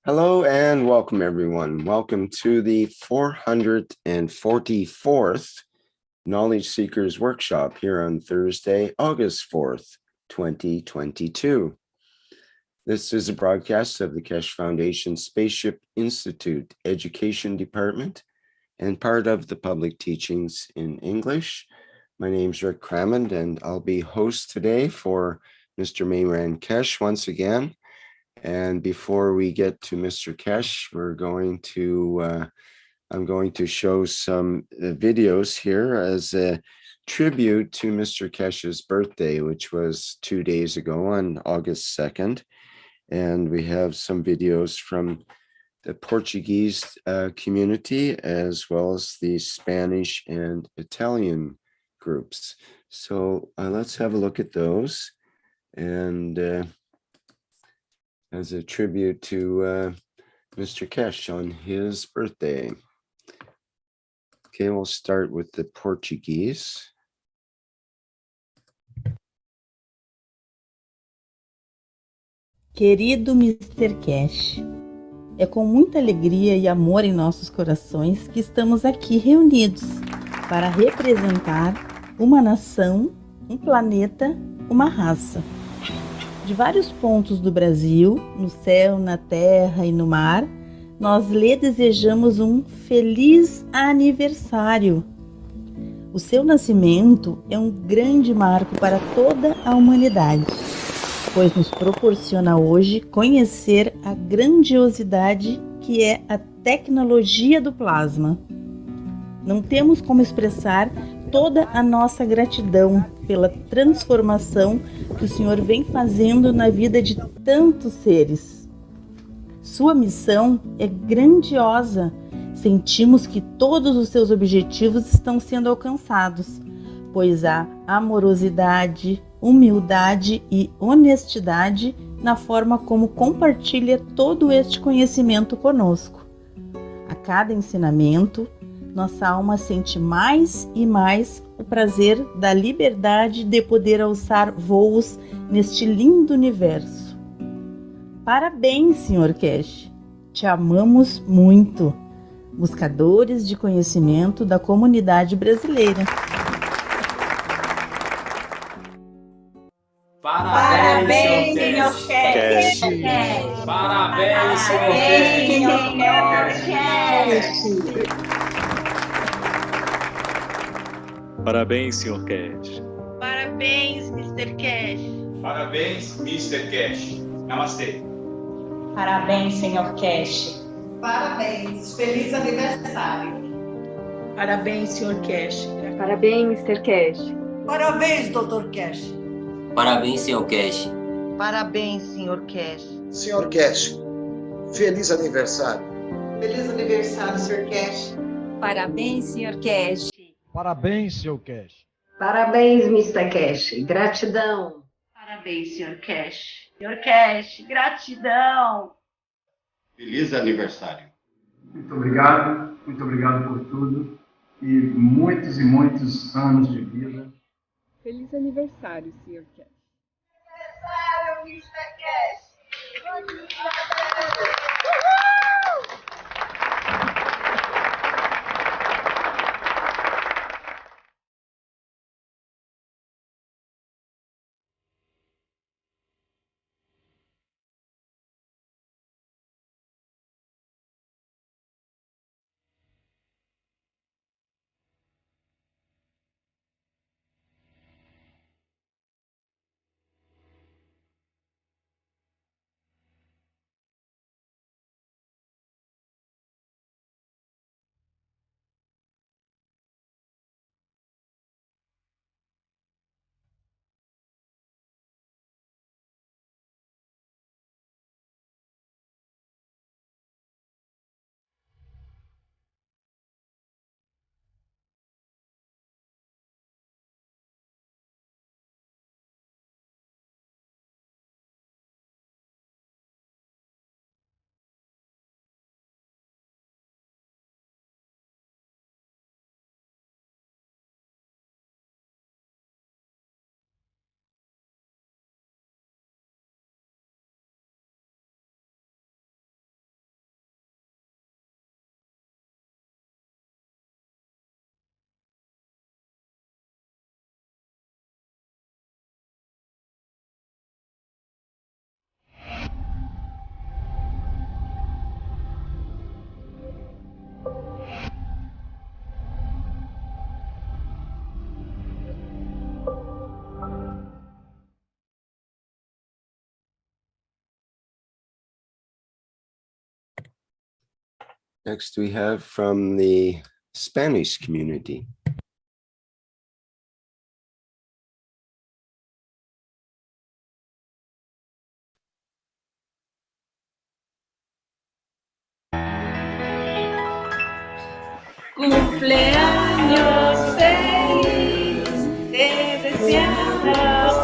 Hello and welcome, everyone. Welcome to the 444th Knowledge Seekers Workshop here on Thursday, August 4th, 2022. This is a broadcast of the Keshe Foundation Spaceship Institute Education Department and part of the Public Teachings in English. My name is Rick Crammond, and I'll be host today for Mr. Mehran Keshe once again. And before we get to Mr. Keshe, I'm going to show some videos here as a tribute to Mr. Keshe's birthday, which was 2 days ago on August 2nd. And we have some videos from the Portuguese community, as well as the Spanish and Italian groups. So let's have a look at those. And as a tribute to Mr. Keshe on his birthday. Okay, we'll start with the Portuguese. Querido Mr. Keshe, é com muita alegria e amor em nossos corações que estamos aqui reunidos para representar uma nação, um planeta, uma raça. De vários pontos do Brasil, no céu, na terra e no mar, nós lhe desejamos um feliz aniversário. O seu nascimento é um grande marco para toda a humanidade, pois nos proporciona hoje conhecer a grandiosidade que é a tecnologia do plasma. Não temos como expressar toda a nossa gratidão pela transformação que o Senhor vem fazendo na vida de tantos seres. Sua missão é grandiosa. Sentimos que todos os seus objetivos estão sendo alcançados, pois há amorosidade, humildade e honestidade na forma como compartilha todo este conhecimento conosco. A cada ensinamento, nossa alma sente mais e mais o prazer da liberdade de poder alçar voos neste lindo universo. Parabéns, Sr. Keshe! Te amamos muito, buscadores de conhecimento da comunidade brasileira. Parabéns, Sr. Keshe! Parabéns, Sr. Keshe! Parabéns, Sr. Keshe. Parabéns, Mr. Keshe. Parabéns, Mr. Keshe. Namastê. Parabéns, Sr. Keshe. Parabéns. Feliz aniversário. Parabéns, Sr. Keshe. Parabéns, Mr. Keshe. Parabéns, Dr. Keshe. Parabéns, Sr. Keshe. Parabéns, Sr. Keshe. Sr. Keshe, feliz aniversário. Feliz aniversário, Sr. Keshe. Parabéns, Sr. Keshe. Parabéns, Sr. Keshe. Parabéns, Mr. Keshe. Gratidão. Parabéns, Sr. Keshe. Sr. Keshe, gratidão. Feliz aniversário. Muito obrigado por tudo e muitos anos de vida. Feliz aniversário, Sr. Keshe. Aniversário, Mr. Keshe. Next, we have from the Spanish community. Cumpleaños feliz, te deseamos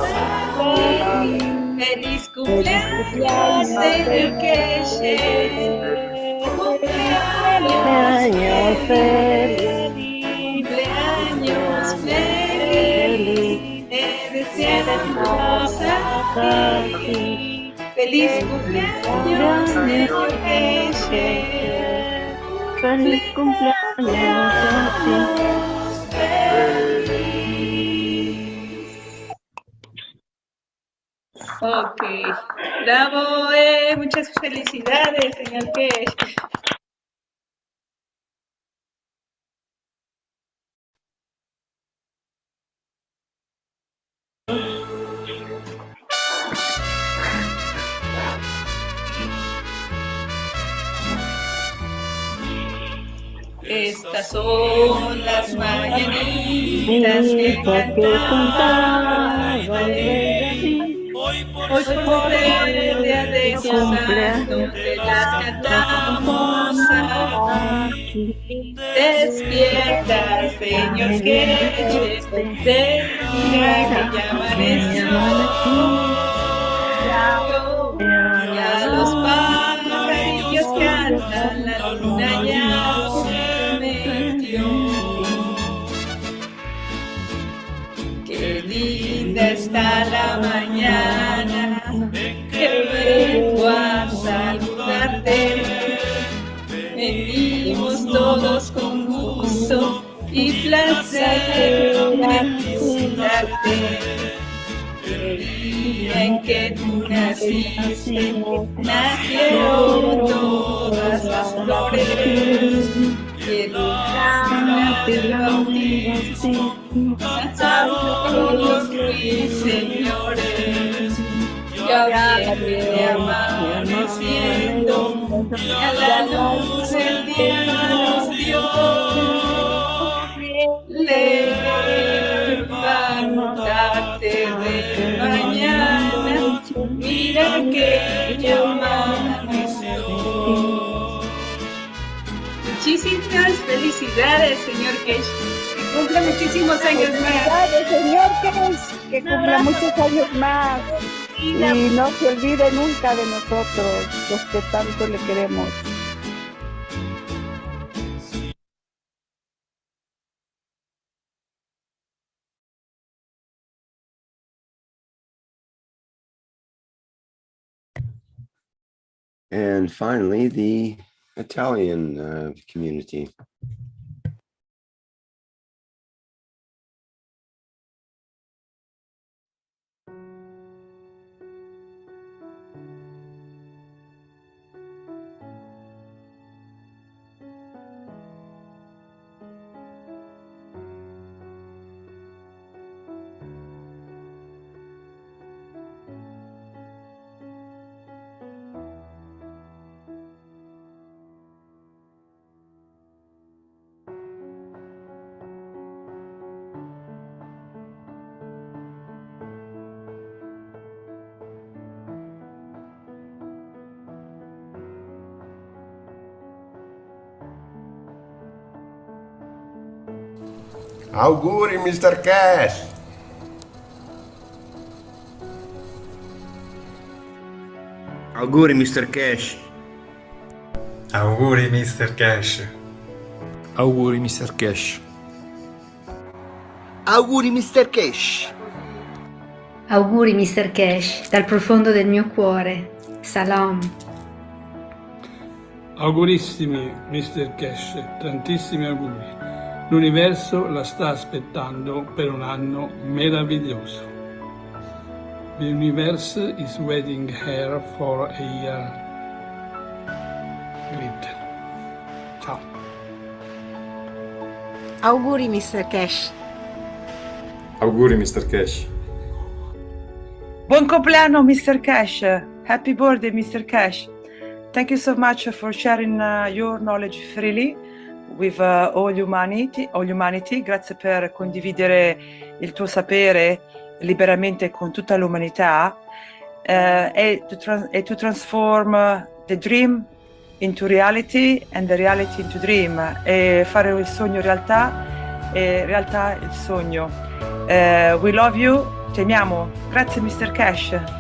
feliz. Feliz cumpleaños, señor Keshe. Cumpleaños feliz, cumpleaños feliz, te deseamos feliz. Feliz cumpleaños, señor Keshe. Feliz cumpleaños. Ok, bravo, muchas felicidades, señor Kesh. Estas son las mañanitas que cantaba el rey. Hoy por verte a descansando te las cantamos aquí. Despierta, señor Kesh, mira que ya amaneció. Ya los pajarillos cantan, la luna ya se metió. Qué linda está la mañana, que vengo a saludarte. Venimos todos con gusto y placer a visitarte. El día en que tú naciste, nacieron todas las flores. Y el día del bautismo, nazaron los ruiseñores. Ya viene amaneciendo, y a la luz el día nos dio. Levántate de mañana, mira que ya amaneció. Muchísimas felicidades, señor Kesh. Que cumpla muchísimos años más. Felicidades, señor Kesh. Que cumpla muchos años más. Y no se olvide nunca de nosotros, los que tanto le queremos. And finally, the Italian community. Auguri, Mr. Kesh! Auguri, Mr. Kesh! Auguri, Mr. Kesh! Auguri, Mr. Kesh! Auguri, Mr. Kesh! Auguri, Mr. Kesh, dal profondo del mio cuore. Salam. Augurissimi, Mr. Kesh, tantissimi auguri. L'universo la sta aspettando per un anno meraviglioso. The universe is waiting here for a year. Great. Ciao. Auguri, Mr. Kesh. Auguri, Mr. Kesh. Buon compleanno, Mr. Kesh. Happy birthday, Mr. Kesh. Thank you so much for sharing your knowledge freely with all humanity. Grazie per condividere il tuo sapere liberamente con tutta l'umanità e to transform the dream into reality and the reality into dream, e fare il sogno realtà e realtà il sogno. We love you, ti amiamo. Grazie Mr. Cash.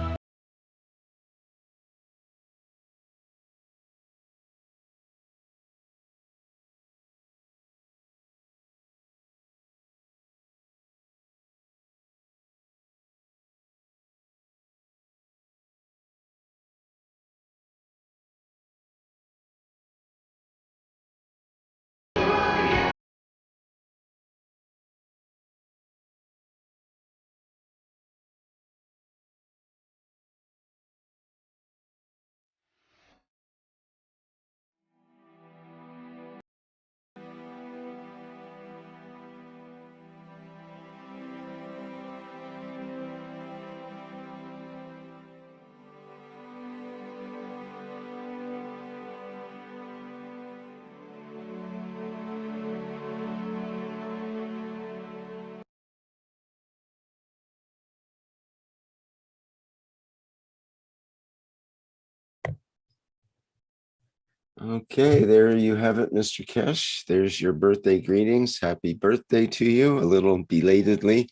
Okay, there you have it, Mr. Kesh. There's your birthday greetings. Happy birthday to you, a little belatedly,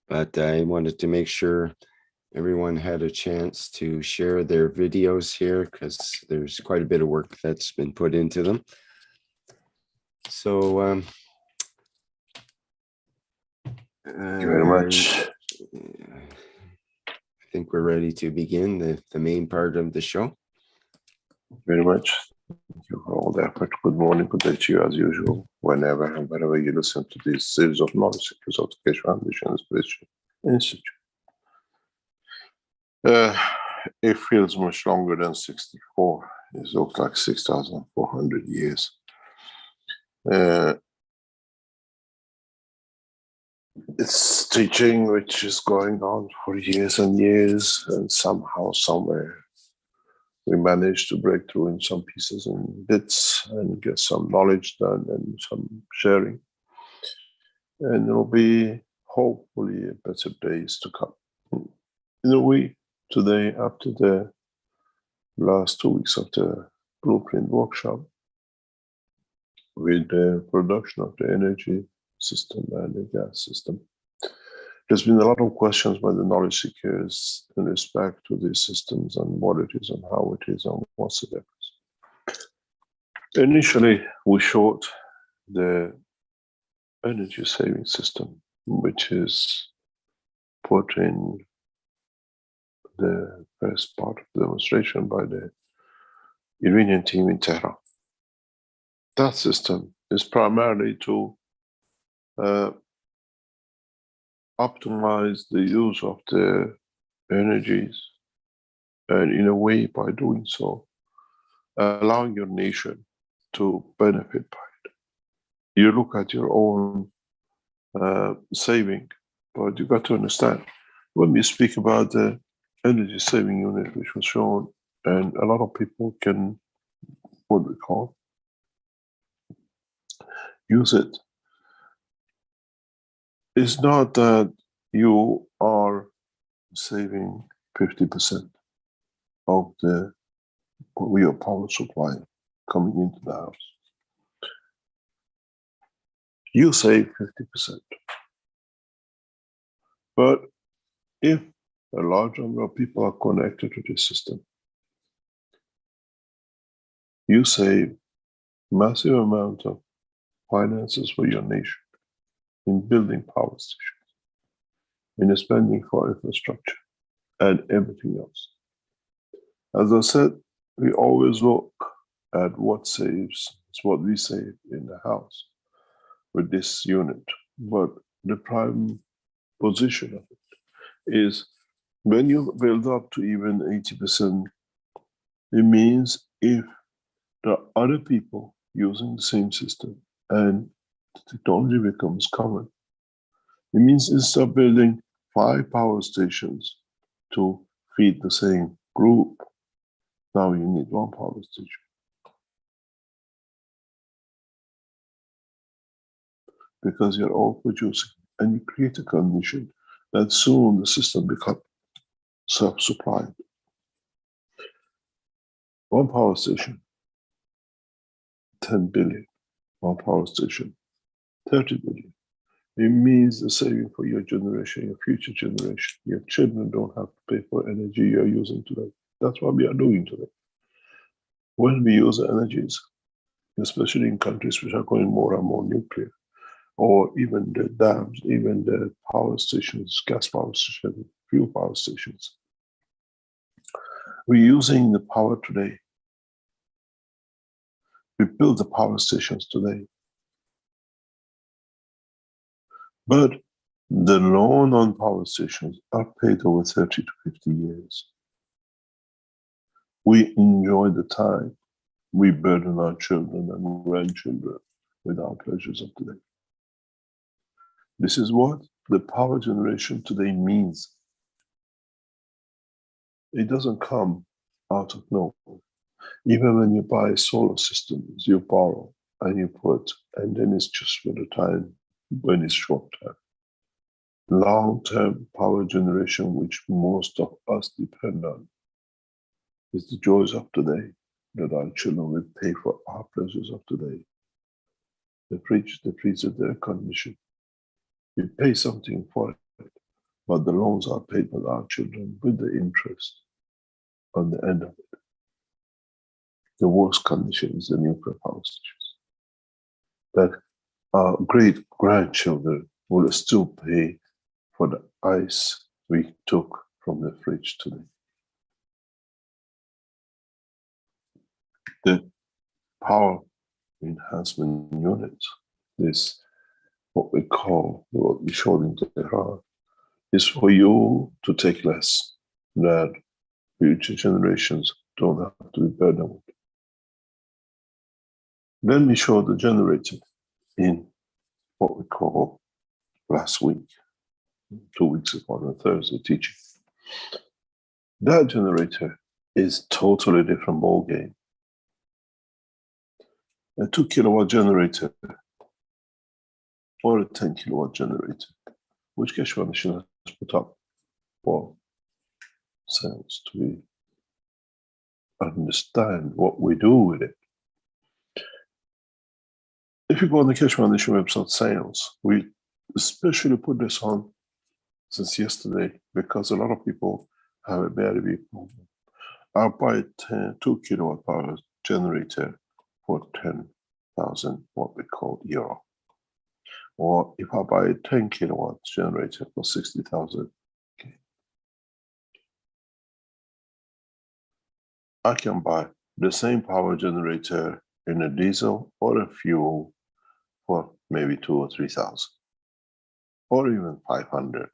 but I wanted to make sure everyone had a chance to share their videos here because there's quite a bit of work that's been put into them. So, thank you very much. I think we're ready to begin the main part of the show. Very much. Thank you for all the effort. Good morning, good day to you as usual, whenever and wherever you listen to this series of knowledge seekers of the Keshe Foundation and Spiritual Institute. It feels much longer than 64. It looks like 6,400 years. It's teaching which is going on for years and years, and somehow, somewhere, we managed to break through in some pieces and bits and get some knowledge done and some sharing. And it'll be hopefully better days to come. In a way, today, after the last 2 weeks of the Blueprint workshop, with the production of the energy system and the gas system, there's been a lot of questions by the knowledge seekers in respect to these systems and what it is and how it is and what's the difference. Initially, we showed the energy saving system, which is put in the first part of the demonstration by the Iranian team in Tehran. That system is primarily to optimize the use of the energies, and in a way, by doing so, allowing your nation to benefit by it. You look at your own saving, but you got to understand, when we speak about the energy saving unit, which was shown, and a lot of people can, what we call, use it. It's not that you are saving 50% of the real power supply coming into the house. You save 50%. But if a large number of people are connected to this system, you save massive amount of finances for your nation in building power stations, in spending for infrastructure, and everything else. As I said, we always look at what saves, it's what we save in the house with this unit. But the prime position of it is when you build up to even 80%, it means if there are other people using the same system and the technology becomes common, it means instead of building 5 power stations to feed the same group, Now you need one power station. Because you're all producing, and you create a condition that soon the system becomes self-supplied. One power station, 10 billion. One power station, 30 billion. It means the saving for your generation, your future generation. Your children don't have to pay for energy you're using today. That's what we are doing today. When we use energies, especially in countries which are going more and more nuclear, or even the dams, even the power stations, gas power stations, fuel power stations, we're using the power today. We build the power stations today. But the loan on power stations are paid over 30 to 50 years. We enjoy the time. We burden our children and grandchildren with our pleasures of today. This is what the power generation today means. It doesn't come out of nowhere. Even when you buy solar systems, you borrow and you put, and then it's just for the time when it's short term. Long-term power generation, which most of us depend on, is the joys of today that our children will pay for our pleasures of today. The fridge, the freezer, the air condition. We pay something for it, but the loans are paid by our children with the interest on the end of it. The worst condition is the nuclear power stations. That our great grandchildren will still pay for the ice we took from the fridge today. The power enhancement unit, this what we call, what we showed in Tehran, is for you to take less, that future generations don't have to be burdened with. Then we showed the generator in what we call last week, 2 weeks ago on a Thursday teaching. That generator is totally different ball game. A 2 kilowatt generator or a 10 kilowatt generator, which Keshe Foundation has put up for sales to be understand what we do with it. If you go on the Keshe Foundation website sales, we especially put this on since yesterday because a lot of people have a battery problem. I'll buy a 2 kilowatt power generator for 10,000, what we call euro. Or if I buy a 10 kilowatt generator for 60,000, okay. I can buy the same power generator in a diesel or a fuel for maybe 2,000 or 3,000, or even 500,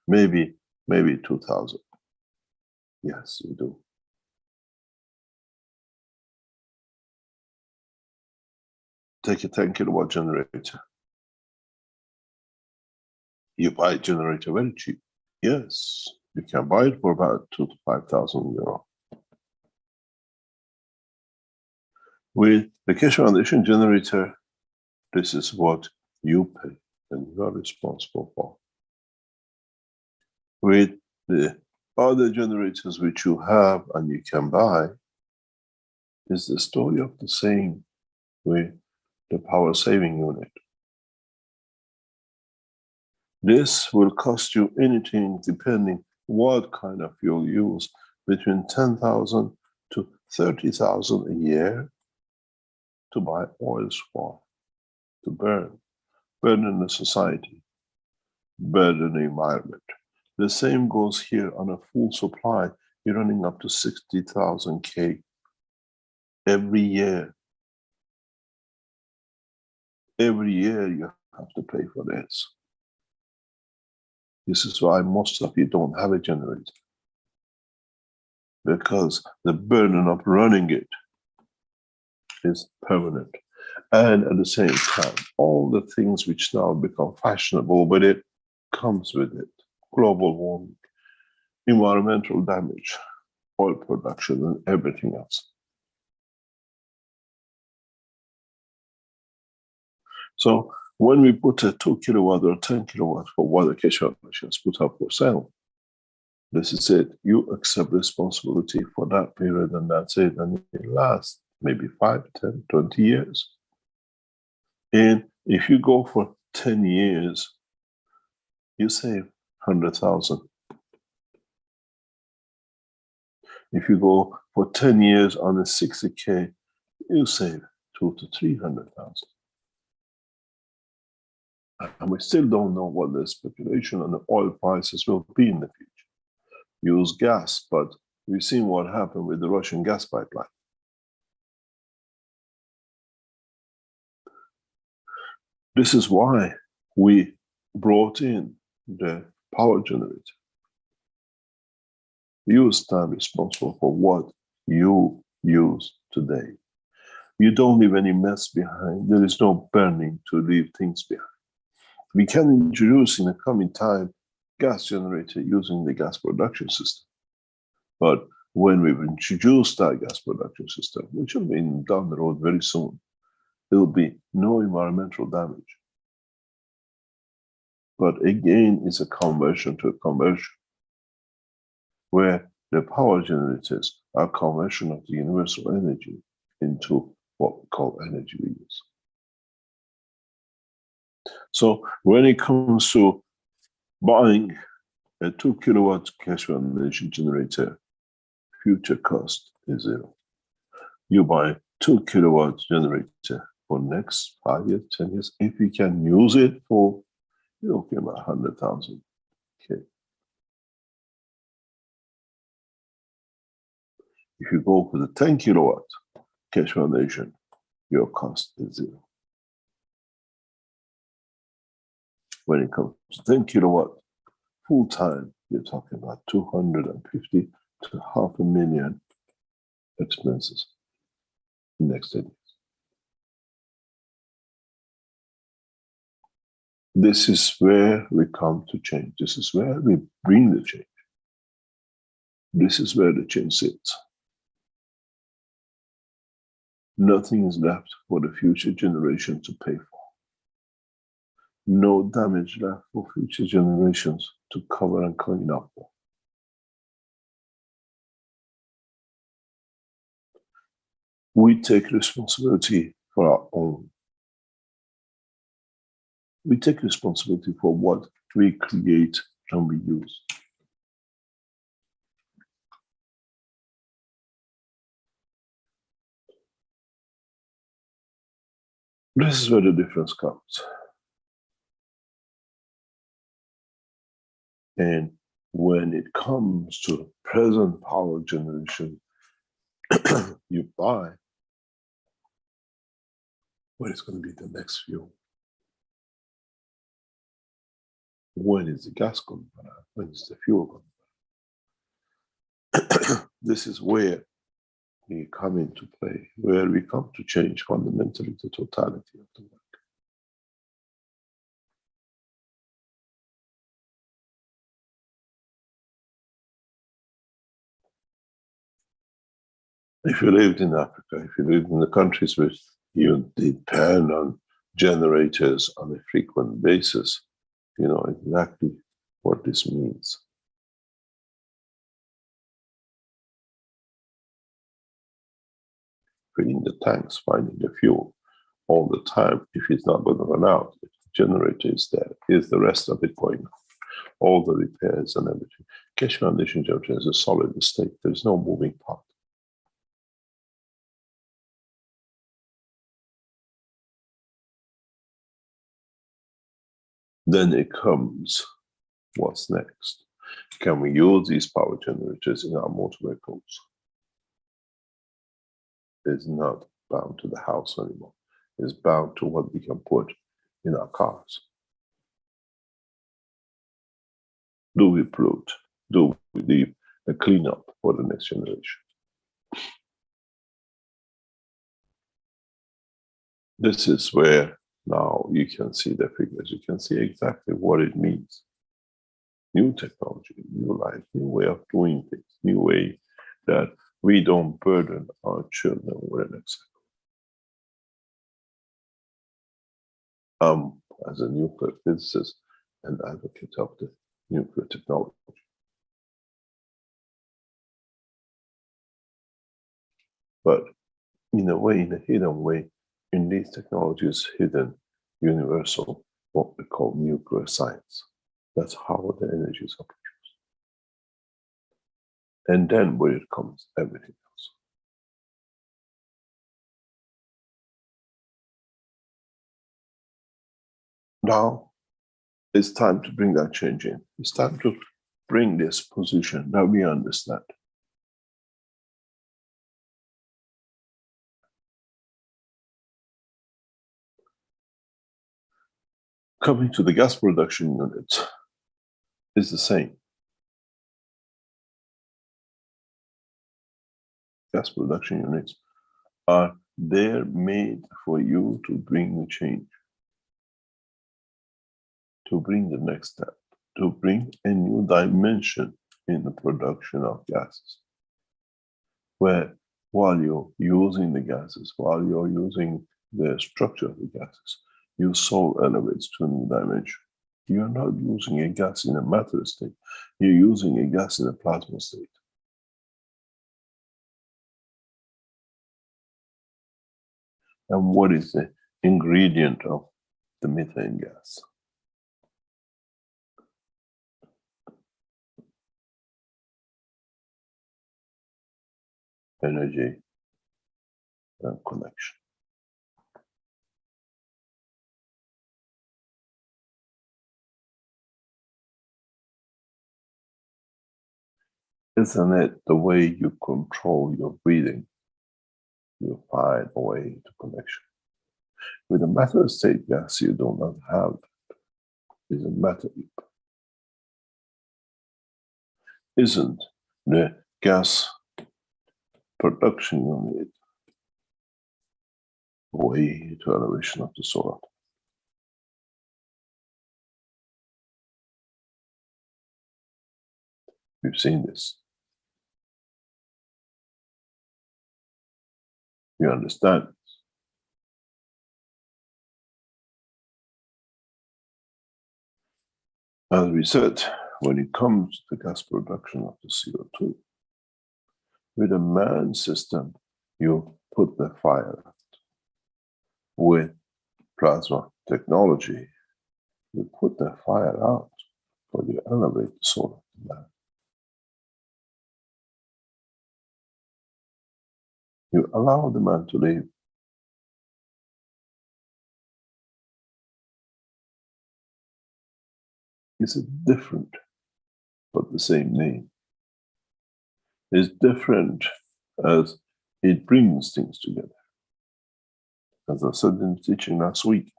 maybe 2,000. Yes, we do. Take a 10 kilowatt generator. You buy a generator very cheap. Yes, you can buy it for about 2,000 to 5,000 euro. With the Keshe Foundation generator, this is what you pay and you are responsible for. With the other generators which you have and you can buy, is the story of the same with the power saving unit. This will cost you anything, depending what kind of fuel you use, between 10,000 to 30,000 a year to buy oils for, to burn the society, burn the environment. The same goes here on a full supply. You're running up to 60,000 K every year. Every year you have to pay for this. This is why most of you don't have a generator, because the burden of running it is permanent. And at the same time, all the things which now become fashionable with it comes with it. Global warming, environmental damage, oil production, and everything else. So when we put a 2 kilowatt or 10 kilowatt for what the Keshe Foundation has put up for sale, this is it. You accept responsibility for that period, and that's it. And it lasts maybe 5, 10, 20 years. And if you go for 10 years, you save 100,000. If you go for 10 years on a 60K, you save 200,000 to 300,000. And we still don't know what the speculation on the oil prices will be in the future. Use gas, but we've seen what happened with the Russian gas pipeline. This is why we brought in the power generator. You stand responsible for what you use today. You don't leave any mess behind. There is no burning to leave things behind. We can introduce in the coming time gas generator using the gas production system. But when we've introduced that gas production system, which will be down the road very soon, there will be no environmental damage. But again, it's a conversion to a conversion, where the power generators are conversion of the universal energy into what we call energy reuse. So when it comes to buying a 2 kilowatt Keshe Foundation generator, future cost is 0. You buy 2 kilowatt generator for next 5 years, 10 years. If you can use it for, you're okay about 100,000. Okay. If you go for the 10 kilowatt Keshe Foundation, your cost is 0. When it comes to 10 kilowatt full time, you're talking about 250 to $500,000 expenses in the next 10 years. This is where we come to change. This is where we bring the change. This is where the change sits. Nothing is left for the future generation to pay for. No damage left for future generations to cover and clean up for. We take responsibility for our own. We take responsibility for what we create and we use. This is where the difference comes. And when it comes to present power generation, you buy what is going to be the next fuel. When is the gas going to run out? When is the fuel going to run out? This is where we come into play, where we come to change fundamentally the totality of the work. If you lived in Africa, if you lived in the countries where you depend on generators on a frequent basis, you know exactly what this means. Filling the tanks, finding the fuel all the time. If it's not going to run out, if the generator is there, is the rest of it going on? All the repairs and everything. Keshe Foundation generator is a solid state. There's no moving part. Then it comes, what's next? Can we use these power generators in our motor vehicles? It's not bound to the house anymore. It's bound to what we can put in our cars. Do we pollute? Do we leave a cleanup for the next generation? This is where now you can see the figures. You can see exactly what it means. New technology, new life, new way of doing things, new way that we don't burden our children with an example. As a nuclear physicist and advocate of the nuclear technology. But in a way, in a hidden way, in these technologies, hidden universal, what we call nuclear science. That's how the energies are produced. And then where it comes, everything else. Now, it's time to bring that change in. It's time to bring this position that we understand. Coming to the gas production units is the same. Gas production units are there made for you to bring the change, to bring the next step, to bring a new dimension in the production of gases. Where while you're using the gases, while you're using the structure of the gases, your soul elevates to a new dimension. You're not using a gas in a matter state, you're using a gas in a plasma state. And what is the ingredient of the methane gas? Energy and connection. Isn't it the way you control your breathing? You find a way to connection. With a matter state gas, you do not have that. It's a matter. Isn't the gas production unit way to elevation of the soul? We've seen this. You understand this. As we said, when it comes to the gas production of the CO2, with a manned system, you put the fire out. With plasma technology, you put the fire out, but you elevate the soul of the man. You allow the man to live. It's a different, but the same name. It's different as it brings things together. As I said in the teaching last week,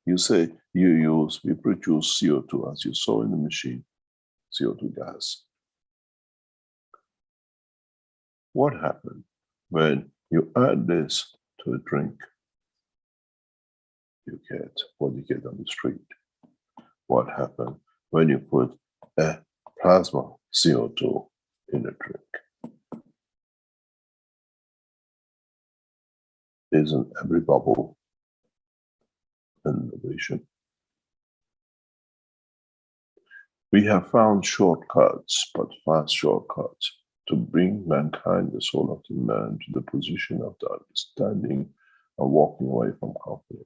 you say we produce CO2 as you saw in the machine, CO2 gas. What happened when you add this to a drink? You get what you get on the street. What happened when you put a plasma CO2 in a drink? Isn't every bubble an innovation? We have found shortcuts, but fast shortcuts, to bring mankind, the soul of the man, to the position of the understanding and walking away from conflict.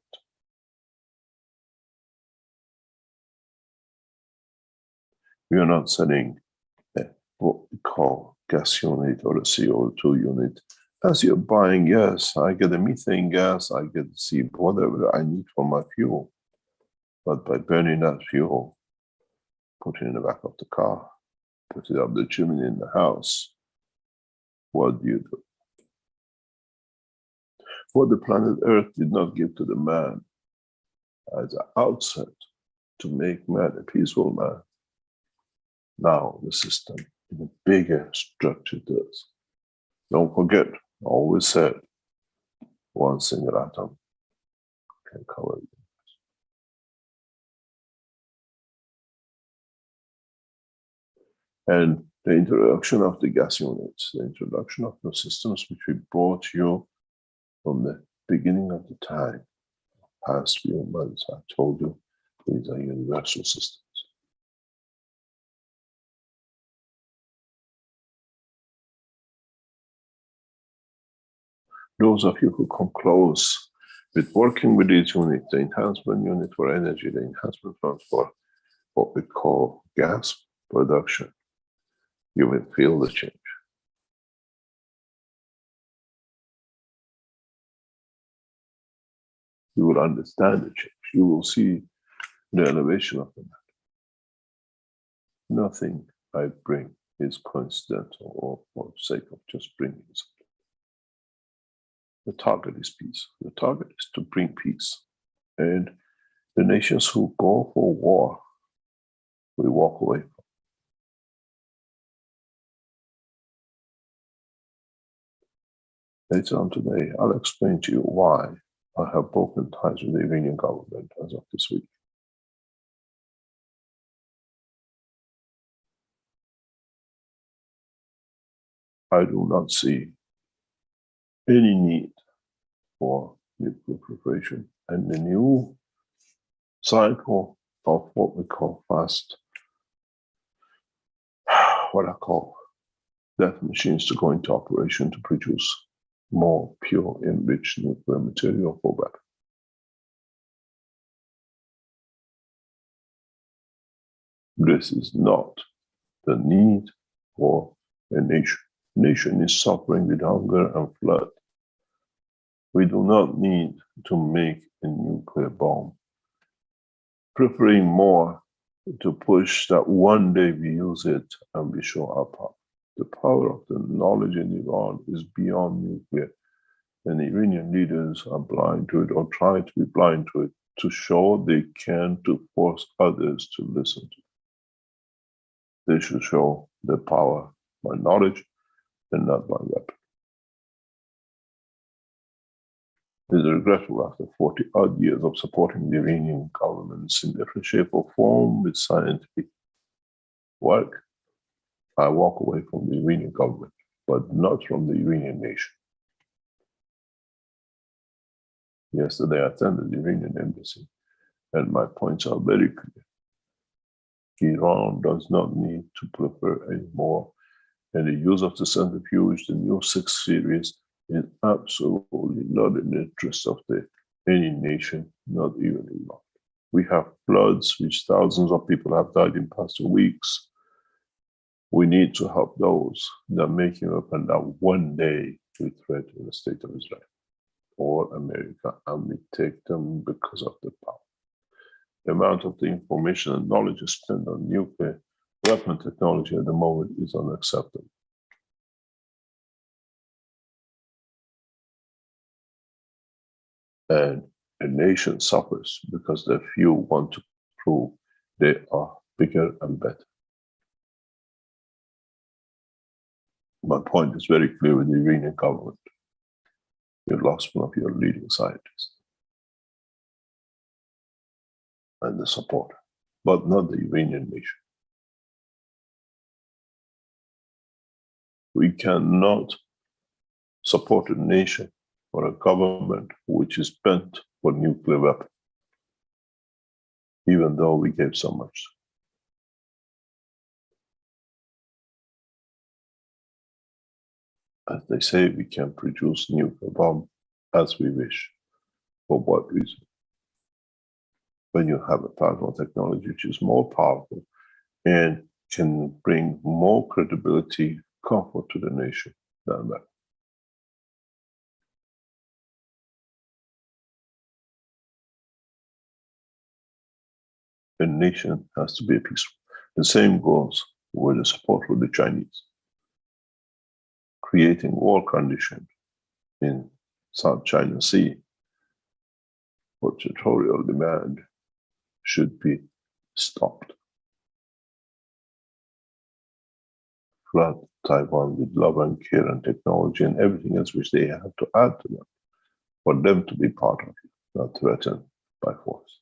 We are not setting what we call gas unit or a CO2 unit. As you're buying gas, I get a methane gas, I get whatever I need for my fuel. But by burning that fuel, put it in the back of the car, put it up the chimney in the house, what do? What the planet Earth did not give to the man as an outset to make man a peaceful man, now the system in a bigger structure does. Don't forget, I always said, one single atom can cover it. And the introduction of the gas units, the introduction of the systems which we brought you from the beginning of the time, past few months, I told you, these are universal systems. Those of you who come close with working with these units, the enhancement unit for energy, the enhancement fund for what we call gas production, you will feel the change. You will understand the change. You will see the elevation of the matter. Nothing I bring is coincidental or for the sake of just bringing something. The target is peace. The target is to bring peace. And the nations who go for war, we walk away from. Later on today, I'll explain to you why I have broken ties with the Iranian government as of this week. I do not see any need for nuclear proliferation, and the new cycle of what we call fast, what I call death machines to go into operation to produce more pure enriched nuclear material for weapons. This is not the need for a nation. Nation is suffering with hunger and flood. We do not need to make a nuclear bomb. Preferring more to push that one day we use it and we show our power. The power of the knowledge in Iran is beyond nuclear, and the Iranian leaders are blind to it or try to be blind to it to show they can, to force others to listen to it. They should show their power by knowledge and not by weapon. It is regretful after 40 odd years of supporting the Iranian governments in different shape or form with scientific work, I walk away from the Iranian government, but not from the Iranian nation. Yesterday I attended the Iranian embassy, and my points are very clear. Iran does not need to proliferate anymore, and the use of the centrifuge, the new 6 series, is absolutely not in the interest of any nation, not even Iran. We have floods which thousands of people have died in past 2 weeks. We need to help those that are making up and that one day we threaten the state of Israel or America, and we take them because of the power. The amount of the information and knowledge spent on nuclear weapon technology at the moment is unacceptable. And a nation suffers because the few want to prove they are bigger and better. My point is very clear with the Iranian government. You lost one of your leading scientists and the support, but not the Iranian nation. We cannot support a nation or a government which is bent for nuclear weapons, even though we gave so much. As they say, we can produce nuclear bomb as we wish. For what reason? When you have a plasma technology which is more powerful and can bring more credibility, comfort to the nation than that. A nation has to be peaceful. The same goes with the support for the Chinese. Creating war conditions in South China Sea for territorial demand should be stopped. Flood Taiwan with love and care and technology and everything else which they have to add to them, for them to be part of it, not threatened by force.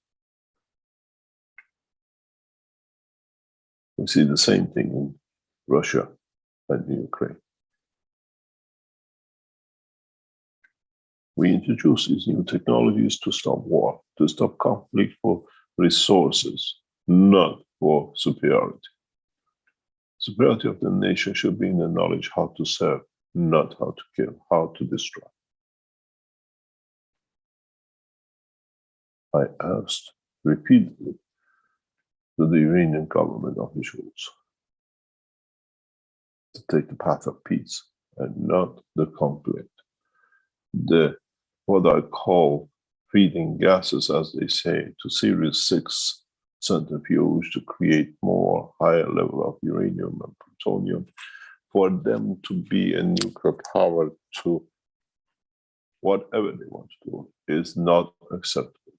We see the same thing in Russia and Ukraine. We introduce these new technologies to stop war, to stop conflict for resources, not for superiority. Superiority of the nation should be in the knowledge how to serve, not how to kill, how to destroy. I asked repeatedly to the Iranian government officials to take the path of peace and not the conflict. What I call feeding gases, as they say, to Series 6 centrifuge to create more higher level of uranium and plutonium, for them to be a nuclear power to whatever they want to do is not acceptable.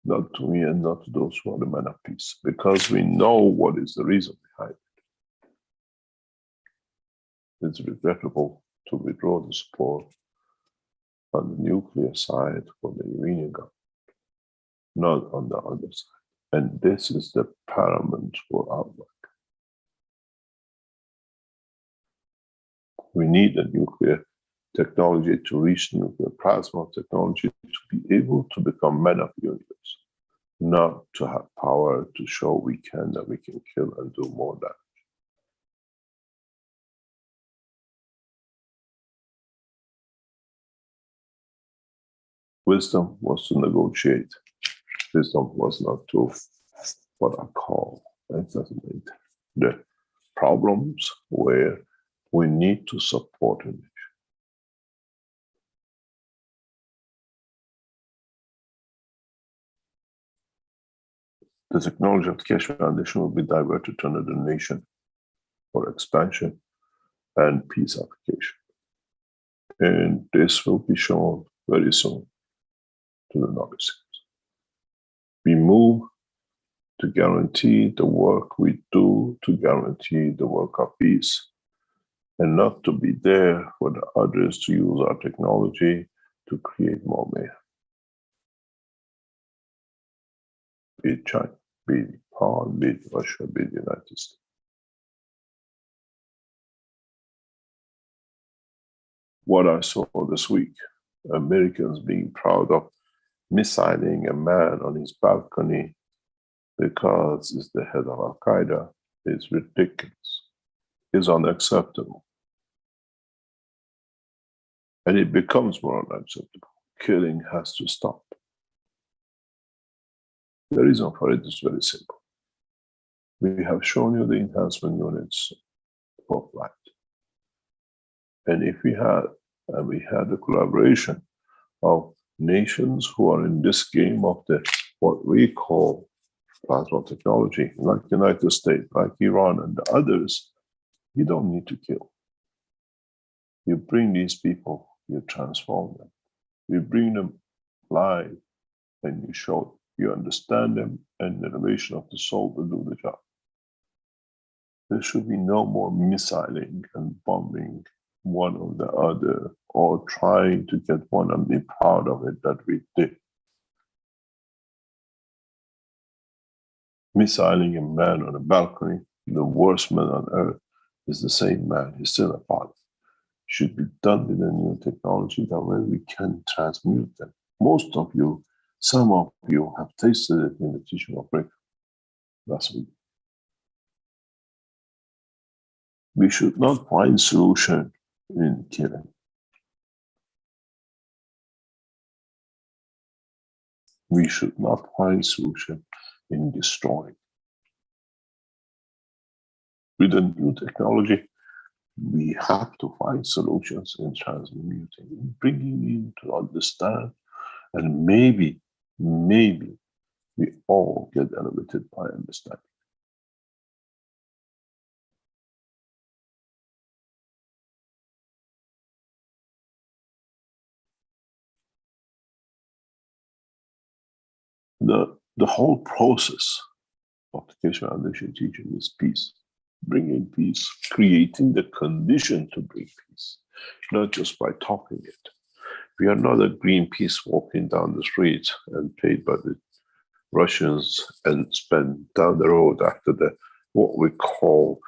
Not to me and not to those who are the men of peace, because we know what is the reason behind it. It's regrettable to withdraw the support on the nuclear side for the Iranian government, not on the other side. And this is the paramount for our work. We need a nuclear technology to reach nuclear plasma technology to be able to become men of the universe, not to have power to show that we can kill and do more damage. Wisdom was to negotiate. Wisdom was not to what I call exacerbate the problems where we need to support a nation. The technology of the Keshe Foundation will be diverted to another nation for expansion and peace application. And this will be shown very soon to the knowledge seekers. We move to guarantee the work we do, to guarantee the work of peace, and not to be there for the others to use our technology to create more mayhem. Be it China, be it Japan, be it Russia, be it the United States. What I saw this week, Americans being proud of missiling a man on his balcony because he's the head of Al-Qaeda, is ridiculous, is unacceptable. And it becomes more unacceptable. Killing has to stop. The reason for it is very simple. We have shown you the enhancement units for flight. And if we had the collaboration of nations who are in this game of what we call plasma technology, like the United States, like Iran and the others, you don't need to kill. You bring these people, you transform them. You bring them live and you show, you understand them, and the elevation of the soul will do the job. There should be no more missiling and bombing one or the other, or trying to get one and be proud of it that we did. Missiling a man on a balcony, the worst man on earth, is the same man, he's still a father. Should be done with a new technology, that way we can transmute them. Most of you, some of you have tasted it in the teaching of Rick last week. We should not find solution in killing. We should not find solution in destroying. With the new technology, we have to find solutions in transmuting, in bringing in to understand, and maybe we all get elevated by understanding. The whole process of the Keshe Foundation teaching is peace. Bringing peace, creating the condition to bring peace, not just by talking it. We are not a Greenpeace walking down the street and paid by the Russians and spent down the road after the what we call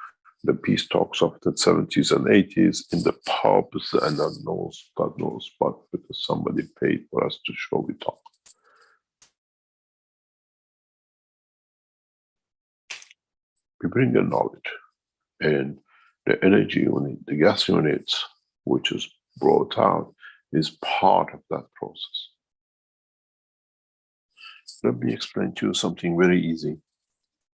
the peace talks of the 70s and 80s in the pubs and God knows what, because somebody paid for us to show we talk. We bring the knowledge, and the energy unit, the gas units, which is brought out, is part of that process. Let me explain to you something very easy.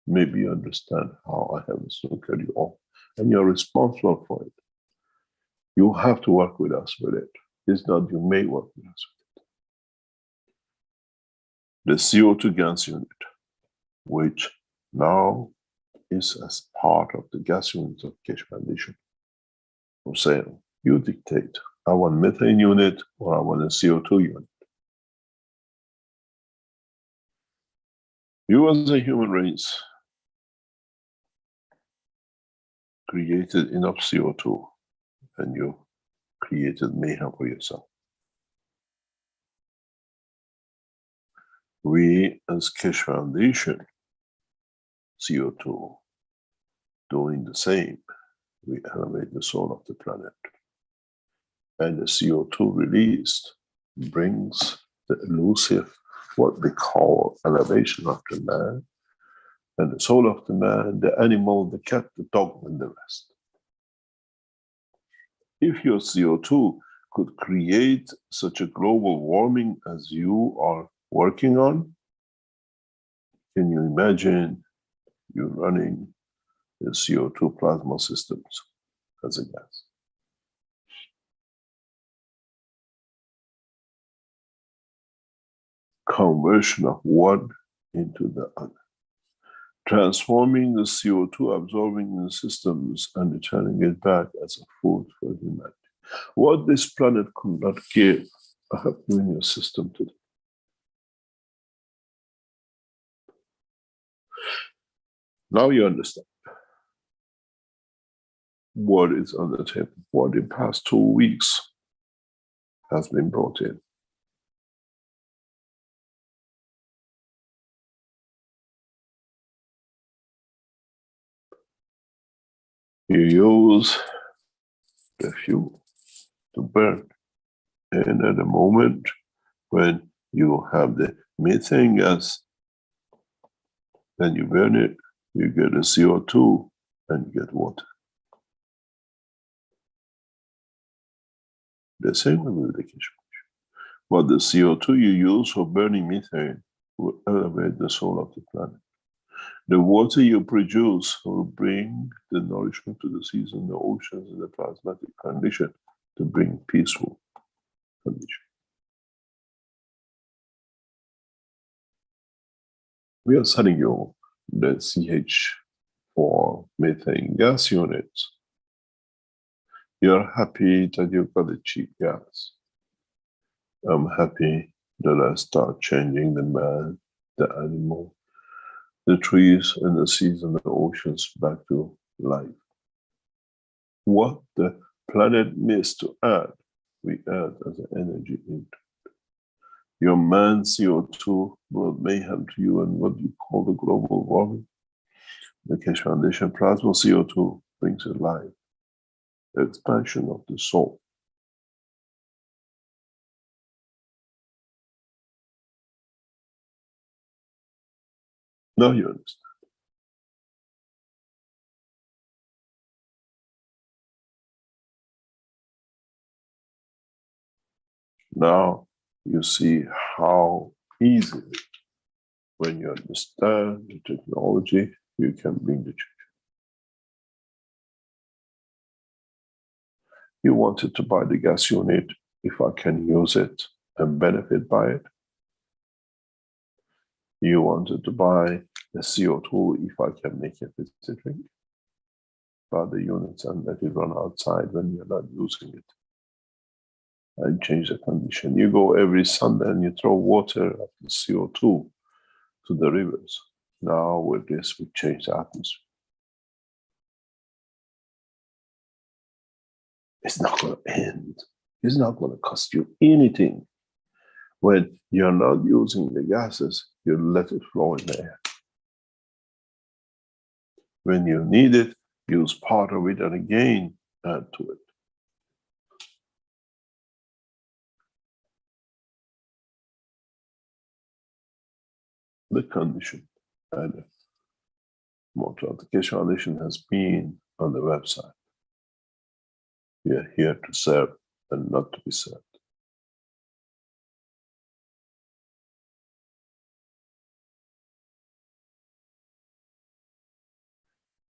Maybe you understand how I have snookered you off, and you're responsible for it. You have to work with us with it. It's not you may work with us with it. The CO2 gas unit, which now is as part of the gas units of Keshe Foundation. I'm saying, you dictate, I want methane unit or I want a CO2 unit. You as a human race created enough CO2 and you created mayhem for yourself. We as Keshe Foundation, CO2, doing the same. We elevate the soul of the planet. And the CO2 released brings the elusive, what we call elevation of the man, and the soul of the man, the animal, the cat, the dog, and the rest. If your CO2 could create such a global warming as you are working on, can you imagine you running the CO2 plasma systems as a gas? Conversion of one into the other. Transforming the CO2, absorbing the systems and returning it back as a food for humanity. What this planet could not give, I have given you a system today. Now you understand what is on the table, what in the past 2 weeks has been brought in. You use the fuel to burn. And at the moment when you have the methane gas, then you burn it, you get a CO2 and you get water. The same with the Keshe Foundation. But the CO2 you use for burning methane will elevate the soul of the planet. The water you produce will bring the nourishment to the seas and the oceans and the plasmatic condition to bring peaceful condition. We are sending you the CH4 methane gas units. You're happy that you've got a cheap gas. I'm happy that I start changing the man, the animal, the trees and the seas and the oceans back to life. What the planet needs to add, we add as an energy into it. Your man CO2 brought mayhem to you and what you call the global warming. The Keshe Foundation plasma CO2 brings it life. The expansion of the soul. Now you understand. Now you see how easily, when you understand the technology, you can bring the change. You wanted to buy the gas unit if I can use it and benefit by it. You wanted to buy the CO2 if I can make it a drink. Buy the units and let it run outside when you're not using it. And change the condition. You go every Sunday and you throw water of the CO2 to the rivers. Now with this, we change the atmosphere. It's not going to end. It's not going to cost you anything. When you're not using the gases, you let it flow in the air. When you need it, use part of it and again add to it. The condition and motto of the Keshe Foundation has been on the website. We are here to serve and not to be served.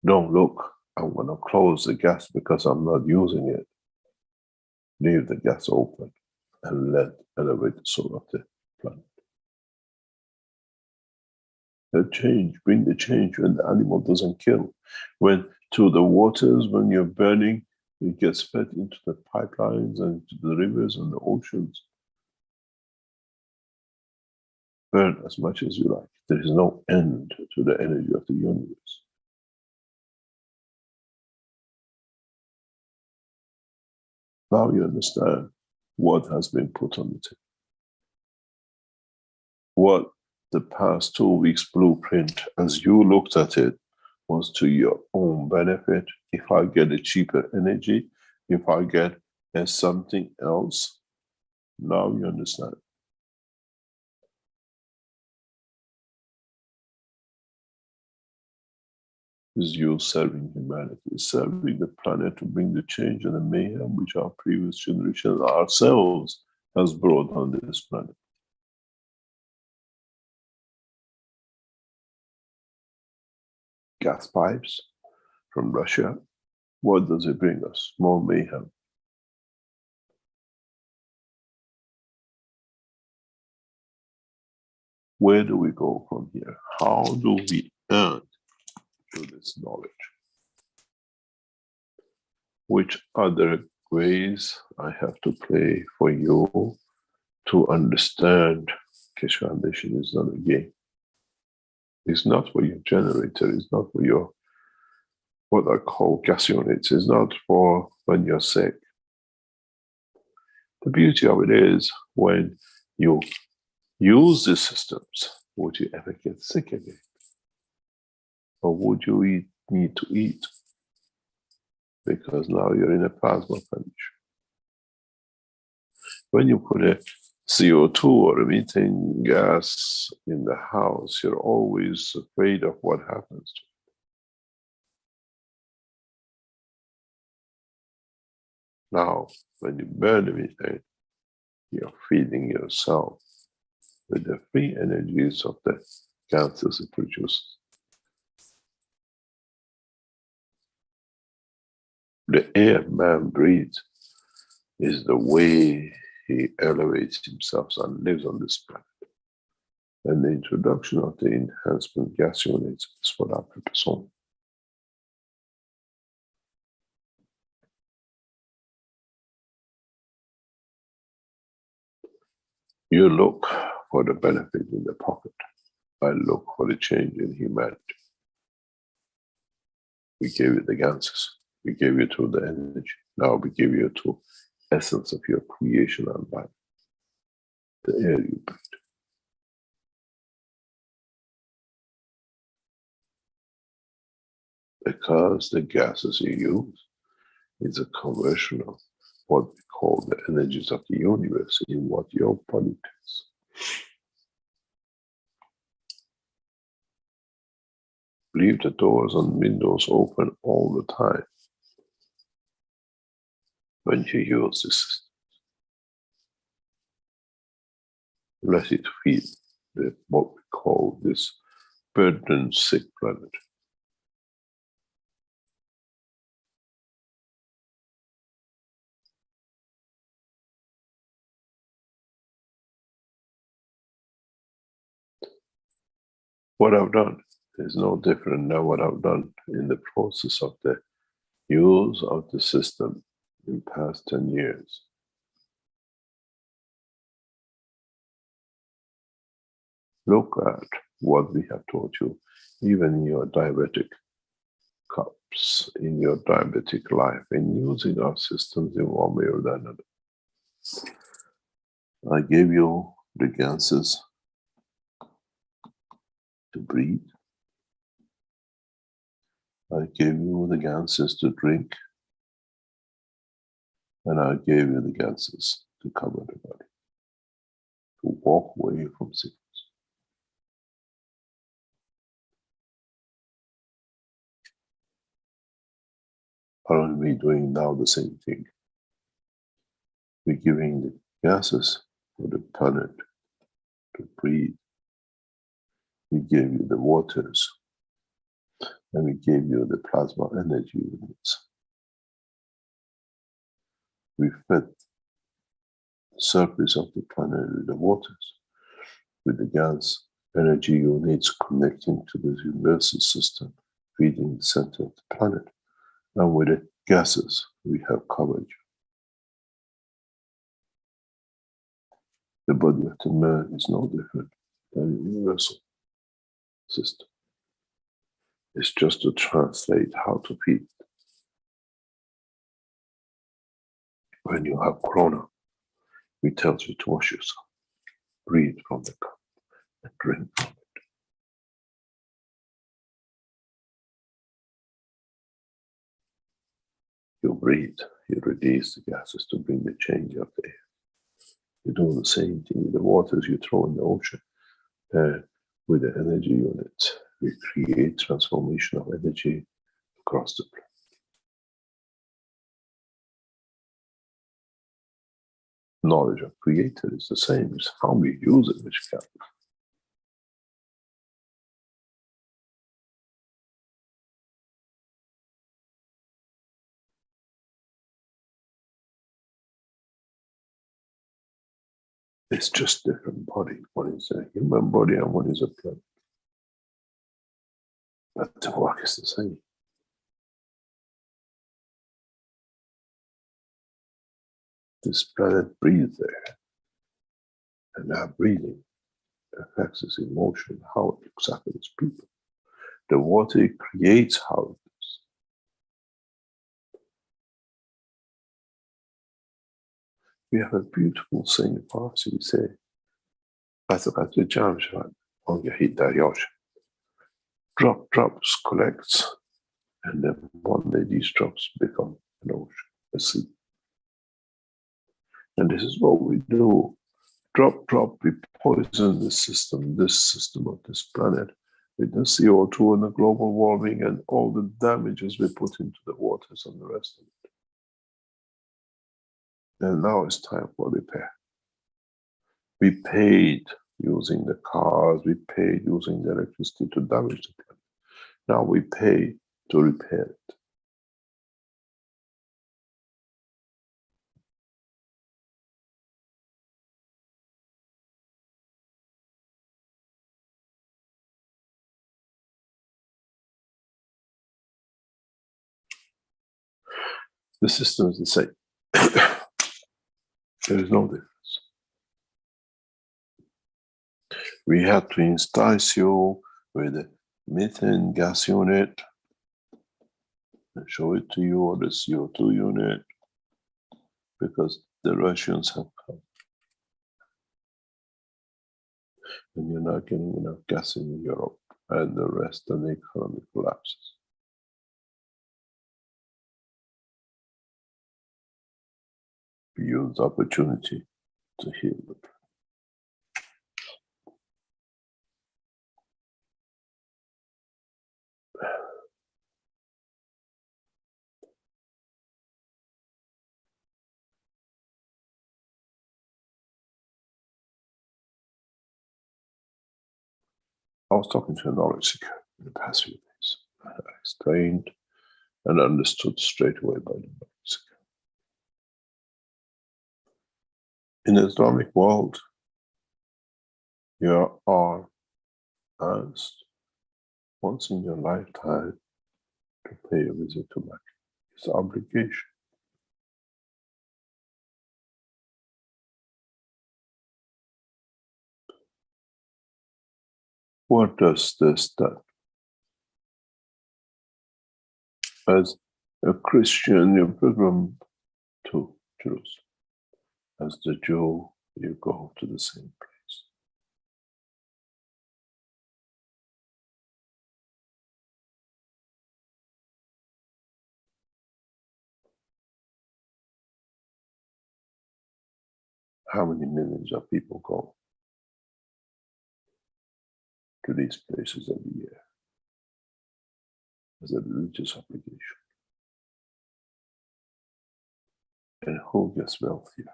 Don't look, I'm going to close the gas because I'm not using it. Leave the gas open and let elevate the soul of the planet. The change, bring the change when the animal doesn't kill. When to the waters, when you're burning, it gets fed into the pipelines and to the rivers and the oceans. Burn as much as you like. There is no end to the energy of the universe. Now you understand what has been put on the table. What the past 2 weeks blueprint, as you looked at it, was to your own benefit. If I get a cheaper energy, if I get something else, now you understand. Is you serving humanity, serving the planet to bring the change and the mayhem which our previous generation ourselves has brought on this planet. Gas pipes from Russia, what does it bring us? More mayhem. Where do we go from here? How do we earn to this knowledge? Which other ways I have to play for you to understand Keshe Foundation is not a game. It's not for your generator, it's not for your, what I call gas units, it's not for when you're sick. The beauty of it is when you use these systems, would you ever get sick again? Or would you need to eat? Because now you're in a plasma condition. When you put a CO2 or a methane gas in the house, you're always afraid of what happens to it. Now, when you burn the methane, you're feeding yourself with the free energies of the gases it produces. The air man breathes is the way he elevates himself and lives on this planet. And the introduction of the enhancement gas units is for that purpose only. You look for the benefit in the pocket. I look for the change in humanity. We gave you the gases. We gave you to the energy. Now we give you to essence of your creation and life. The air you breathe. Because the gases you use is a conversion of what we call the energies of the universe in what your body takes. Leave the doors and windows open all the time when you use this system. Let it feed what we call this burden sick planet. What I've done is no different than what I've done in the process of the use of the system in past 10 years. Look at what we have taught you, even in your diabetic cups, in your diabetic life, in using our systems in one way or another. I gave you the gases to breathe. I gave you the ganses to drink, and I gave you the ganses to cover the body, to walk away from sickness. Aren't we doing now the same thing? We're giving the gases for the planet to breathe. We gave you the waters, and we gave you the plasma energy units. We fed the surface of the planet with the waters, with the gas energy units connecting to the universal system, feeding the center of the planet. And with the gases, we have covered you. The body of the man is no different than the universal system. It's just to translate how to feed it. When you have corona, we tell you to wash yourself, breathe from the cup, and drink from it. You breathe, you release the gases to bring the change of the air. You do the same thing with the waters you throw in the ocean. With the energy units, we create transformation of energy across the planet. Knowledge of Creator is the same. It's how we use it which counts. It's just different body. One is a human body and one is a plant. But the work is the same. This planet breathes there. And that breathing affects its emotion, how it looks after its people. The water creates how it is. We have a beautiful saying in Farsi. We say, drop drops collects, and then one day these drops become an ocean, a sea. And this is what we do. Drop, we poison the system, this system of this planet, with the CO2 and the global warming and all the damages we put into the waters and the rest of it. And now it's time for repair. We paid using the cars, we paid using the electricity to damage the planet. Now we pay to repair it. The system is the same. There is no difference. We had to install you with a methane gas unit and show it to you, or the CO2 unit, because the Russians have come. And you're not getting enough gas in Europe, and the rest of the economy collapses. We use the opportunity to heal the planet. I was talking to a knowledge seeker in the past few days. I explained and understood straight away by the knowledge seeker. In the Islamic world, you are asked once in your lifetime to pay a visit to Mecca. It's an obligation. What does this stand? As a Christian, you pilgrim to Jerusalem. As the Jew, you go to the same place. how many millions of people go to these places every year as a religious obligation? And who gets wealthier?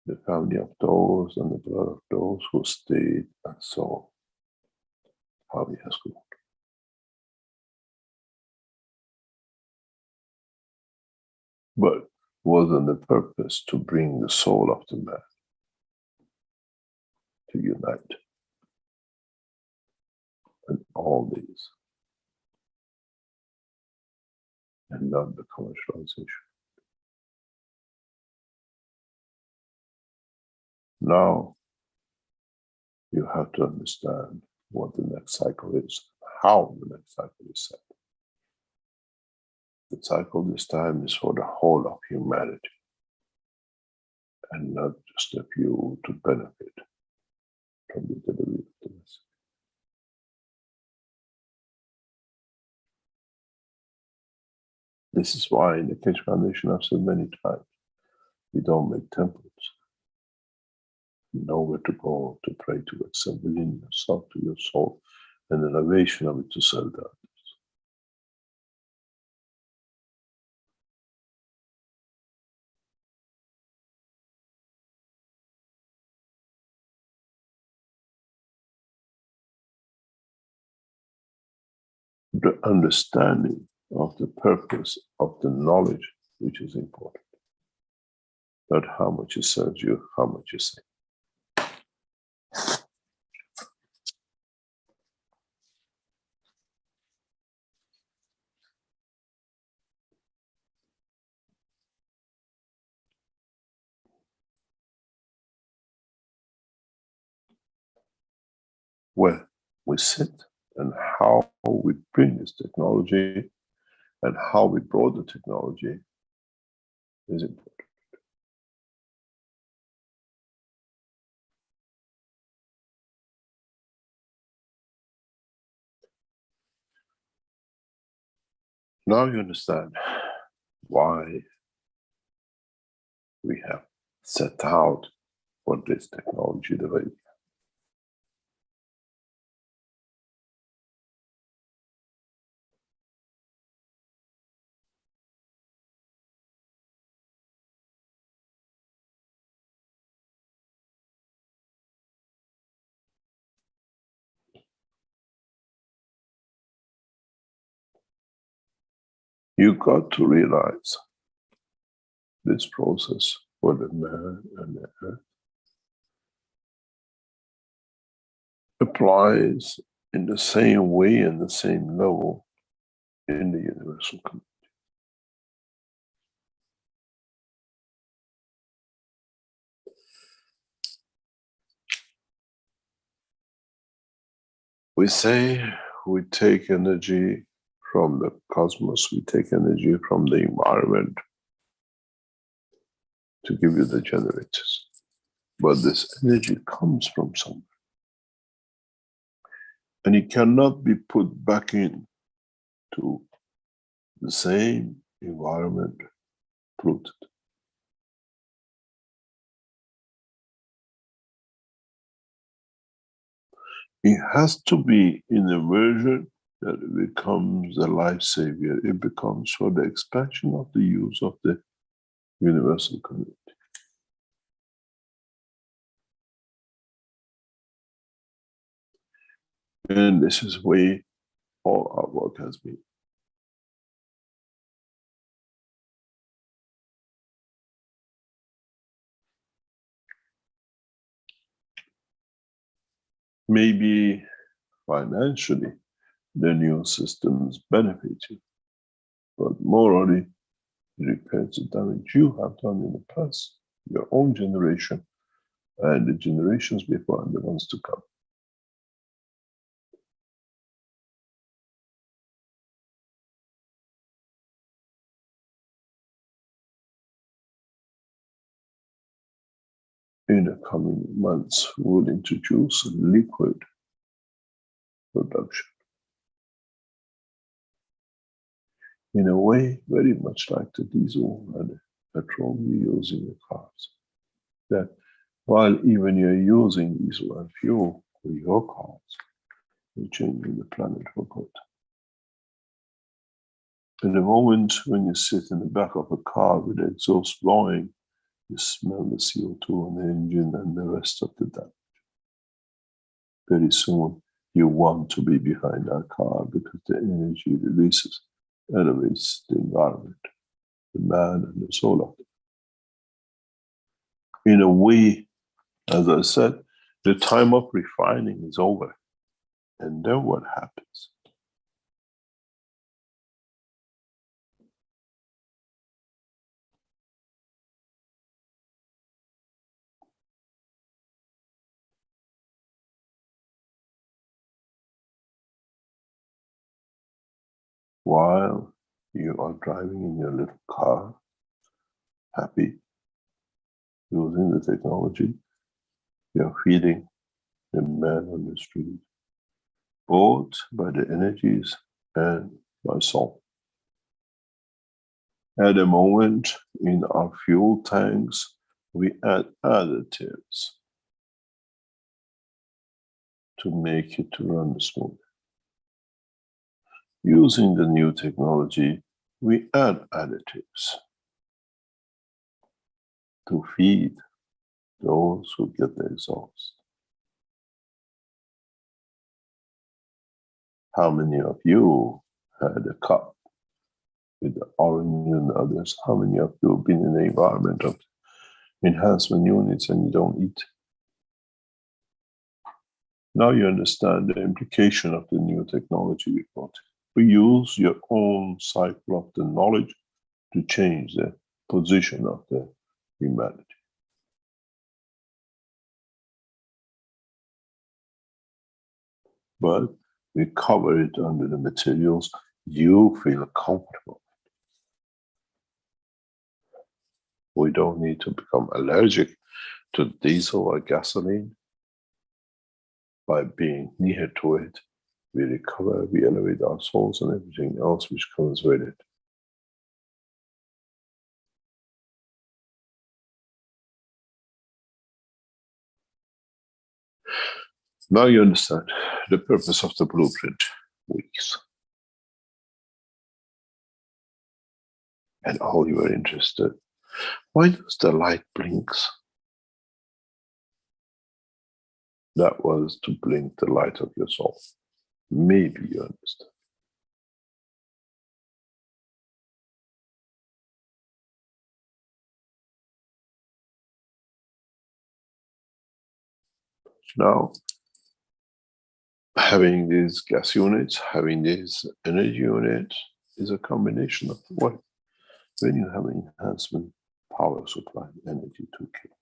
The family of those and the blood of those who stayed and saw how he has grown. But wasn't the purpose to bring the soul of the man to unite? And all these, and not the commercialization. Now you have to understand what the next cycle is, how the next cycle is set. The cycle this time is for the whole of humanity, and not just a few to benefit from the delivery of the message. This is why in the Keshe Foundation I've said many times, we don't make temples. You know where to go to pray to, accept within yourself, to your soul, and the elevation of it to serve others. The understanding of the purpose of the knowledge, which is important, not how much it serves you, how much you say. Where we sit and how we bring this technology and how we brought the technology is important. Now you understand why we have set out for this technology the way we have. You got to realize this process for the man and the earth applies in the same way and the same level in the universal community. We say we take energy from the cosmos, we take energy from the environment to give you the generators. But this energy comes from somewhere. And it cannot be put back in to the same environment polluted. It has to be in a version that it becomes a life savior. It becomes for the expansion of the use of the universal community. And this is where all our work has been. Maybe financially, the new systems benefit you, but morally, it repairs the damage you have done in the past, your own generation, and the generations before and the ones to come. In the coming months, we'll introduce liquid production in a way very much like the diesel and the petrol we use in the cars. that while even you're using diesel and fuel for your cars, you're changing the planet for good. In the moment when you sit in the back of a car with the exhaust blowing, you smell the CO2 on the engine and the rest of the damage. Very soon, you want to be behind that car because the energy releases elevates the environment, the man and the soul of it. In a way, as I said, the time of refining is over. And then what happens? While you are driving in your little car, happy, using the technology, you're feeding the man on the street, both by the energies and by soul. At the moment, in our fuel tanks, we add additives to make it to run smooth. Using the new technology, we add additives to feed those who get the exhaust. How many of you had a cup with the orange and the others? How many of you have been in the environment of enhancement units and you don't eat? Now you understand the implication of the new technology we brought. We use your own cycle of the knowledge to change the position of the humanity. But we cover it under the materials you feel comfortable. We don't need to become allergic to diesel or gasoline. By being near to it, we recover, we elevate our souls and everything else which comes with it. Now you understand the purpose of the blueprint weeks. And all you are interested, why does the light blinks? That was to blink the light of your soul. Maybe you understand. Now, having these gas units, having these energy units is a combination of what? When you have an enhancement power supply, energy 2 kilowatt.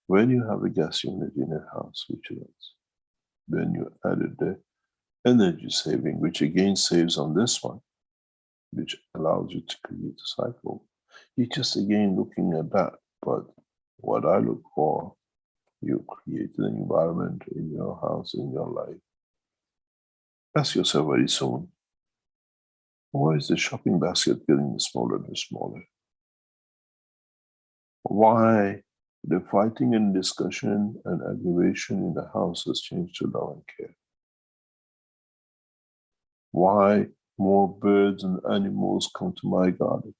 When you have a gas unit in a house which runs, then you added the energy saving, which again saves on this one, which allows you to create a cycle. You're just again looking at that, but what I look for, you create an environment in your house, in your life. Ask yourself very soon, why is the shopping basket getting smaller and smaller? Why the fighting and discussion and aggravation in the house has changed to love and care? Why more birds and animals come to my garden?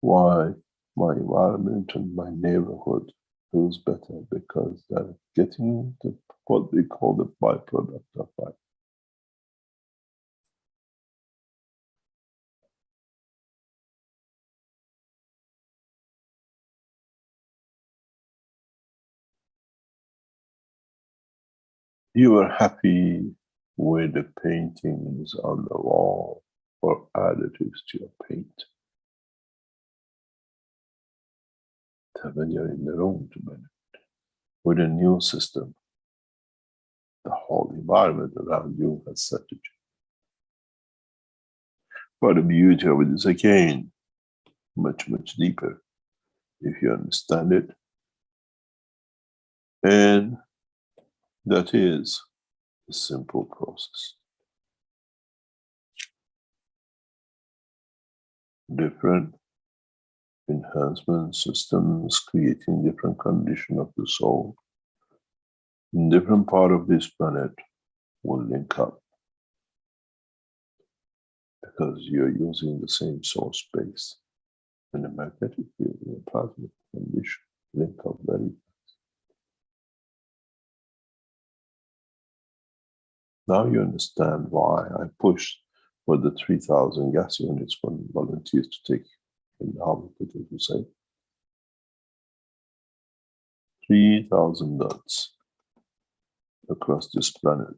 Why my environment and my neighborhood feels better? Because they're getting what we call the byproduct of life. You were happy with the paintings on the wall or additives to your paint. So when you're in the room to benefit with a new system, the whole environment around you has set to change. But the beauty of it is again much, much deeper if you understand it. And that is a simple process. Different enhancement systems creating different condition of the soul in different part of this planet will link up because you're using the same source space, and the magnetic field and the plasma condition link up very fast. Now you understand why I pushed for the 3,000 gas units for volunteers to take in the Harvard to say 3,000 dots across this planet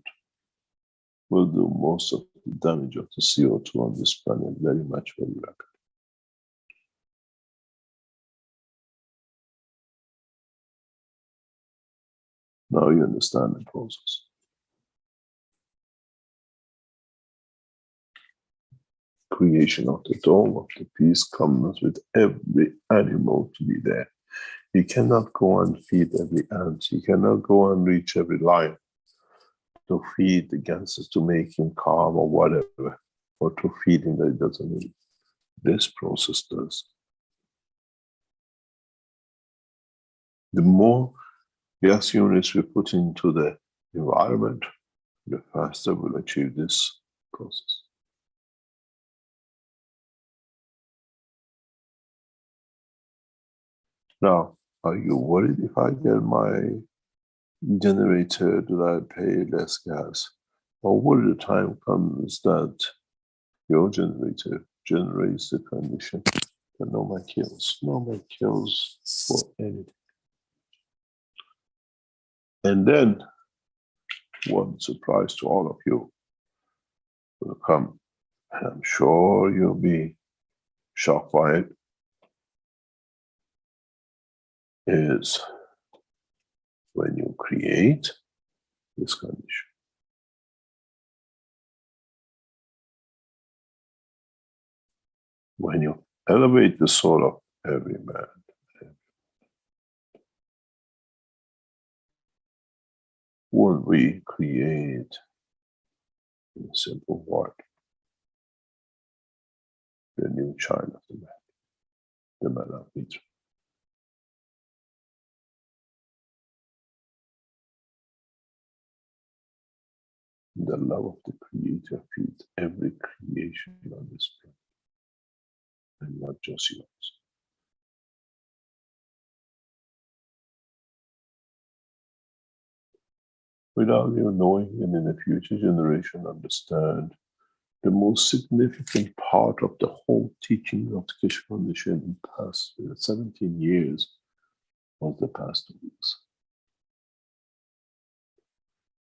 will do most of the damage of the CO2 on this planet very rapidly. Now you understand the process. Creation of the dome of the peace comes with every animal to be there. You cannot go and feed every ant. You cannot go and reach every lion to feed the ganses to make him calm or whatever, or to feed him that he doesn't need. This process does. The more gas units we put into the environment, the faster we'll achieve this process. Now, are you worried if I get my generator, do I pay less gas? Or will the time comes that your generator generates the condition that no man kills for anything? And then, one surprise to all of you will come, and I'm sure you'll be shocked by it, is when you create this condition. When you elevate the soul of every man, when we create in a simple word, the new child of the man of Mitra. The love of the Creator feeds every creation on this planet, and not just yours. Without you knowing, and in the future generation understand, the most significant part of the whole teaching of the Keshe Foundation in the past 17 years was the past 2 weeks.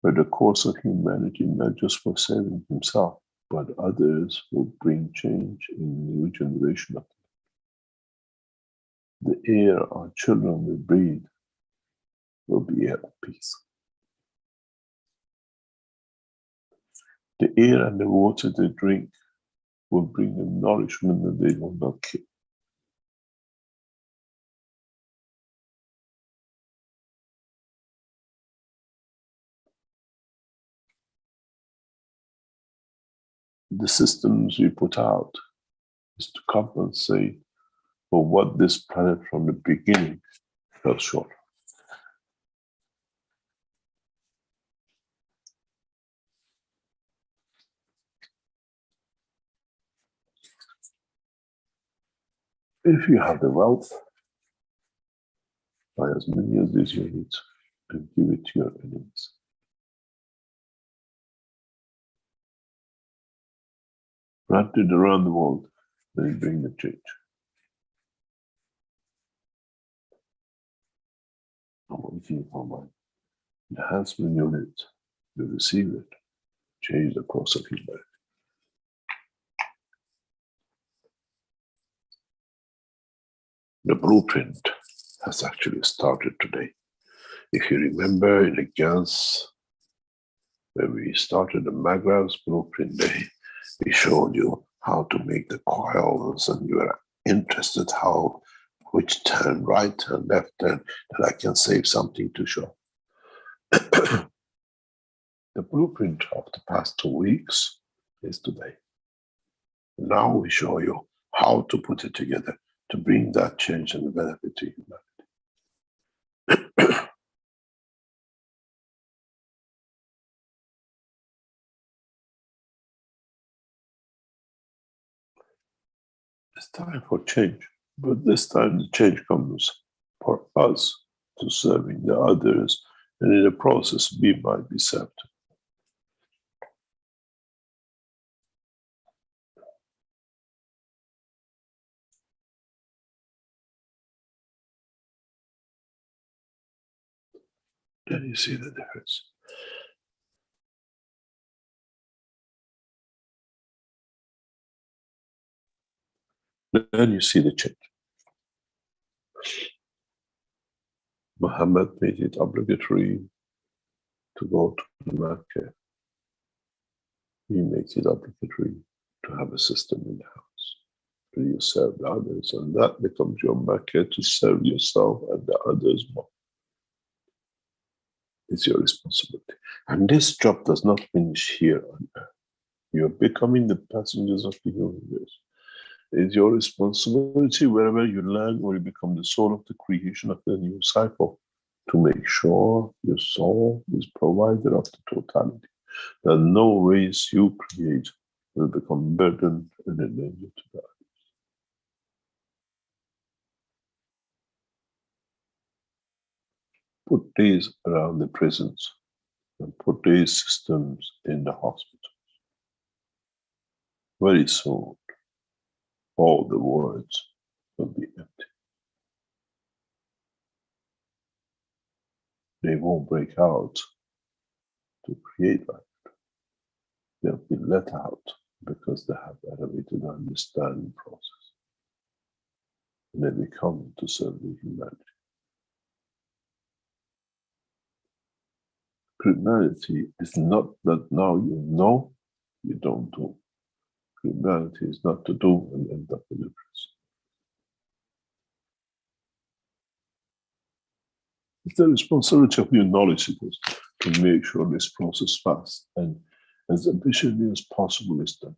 But the course of humanity, not just for saving himself, but others, will bring change in new generation of them. The air our children will breathe will be air of peace. The air and the water they drink will bring them nourishment that they will not kill. The systems we put out is to compensate for what this planet from the beginning fell short. If you have the wealth, buy as many of these units and give it to your enemies. Plant it around the world, then bring the change. I'm waiting for my enhancement unit to receive it, change the course of humanity. The blueprint has actually started today. If you remember in the GANS, when we started the Magrav's Blueprint Day, we showed you how to make the coils, and you were interested how, which turn, right turn, left turn, that I can save something to show. The blueprint of the past 2 weeks is today. Now we show you how to put it together to bring that change and benefit to humanity. It's time for change, but this time the change comes for us to serving the others, and in the process we might be served. Then you see the difference. Then you see the change. Muhammad made it obligatory to go to Mecca. He makes it obligatory to have a system in the house where you serve the others, and that becomes your Mecca to serve yourself and the others more. It's your responsibility. And this job does not finish here on earth. You're becoming the passengers of the universe. It's your responsibility wherever you land or you become the soul of the creation of the new cycle to make sure your soul is provider of the totality, that no race you create will become burden and a danger to the others. Put these around the prisons and put these systems in the hospitals. Very soon, all the words will be empty. They won't break out to create life. They'll be let out because they have elevated the understanding process. And they become to serve the humanity. Criminality is not that now you know, you don't do. Criminality is not to do and end up in the prison. It's the responsibility of your knowledge seekers to make sure this process fast and as efficiently as possible is done.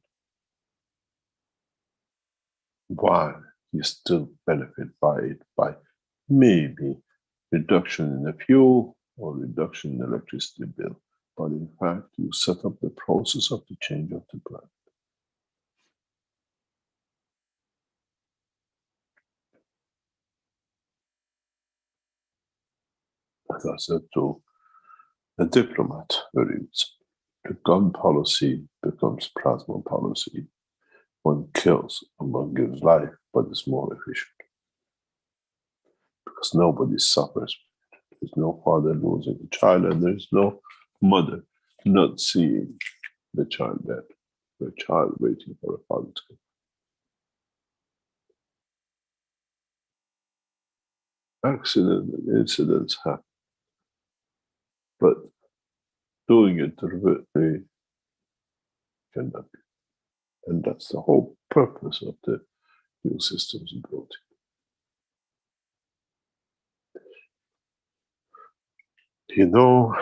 While you still benefit by it, by maybe reduction in the fuel or reduction in the electricity bill, but in fact you set up the process of the change of the planet. As I said to a diplomat, the gun policy becomes plasma policy. One kills and one gives life, but it's more efficient. Because nobody suffers. There's no father losing a child, and there's no mother not seeing the child dead. The child waiting for a father to come. Accidents and incidents happen. But doing it deliberately cannot be. And that's the whole purpose of the new systems building. You know,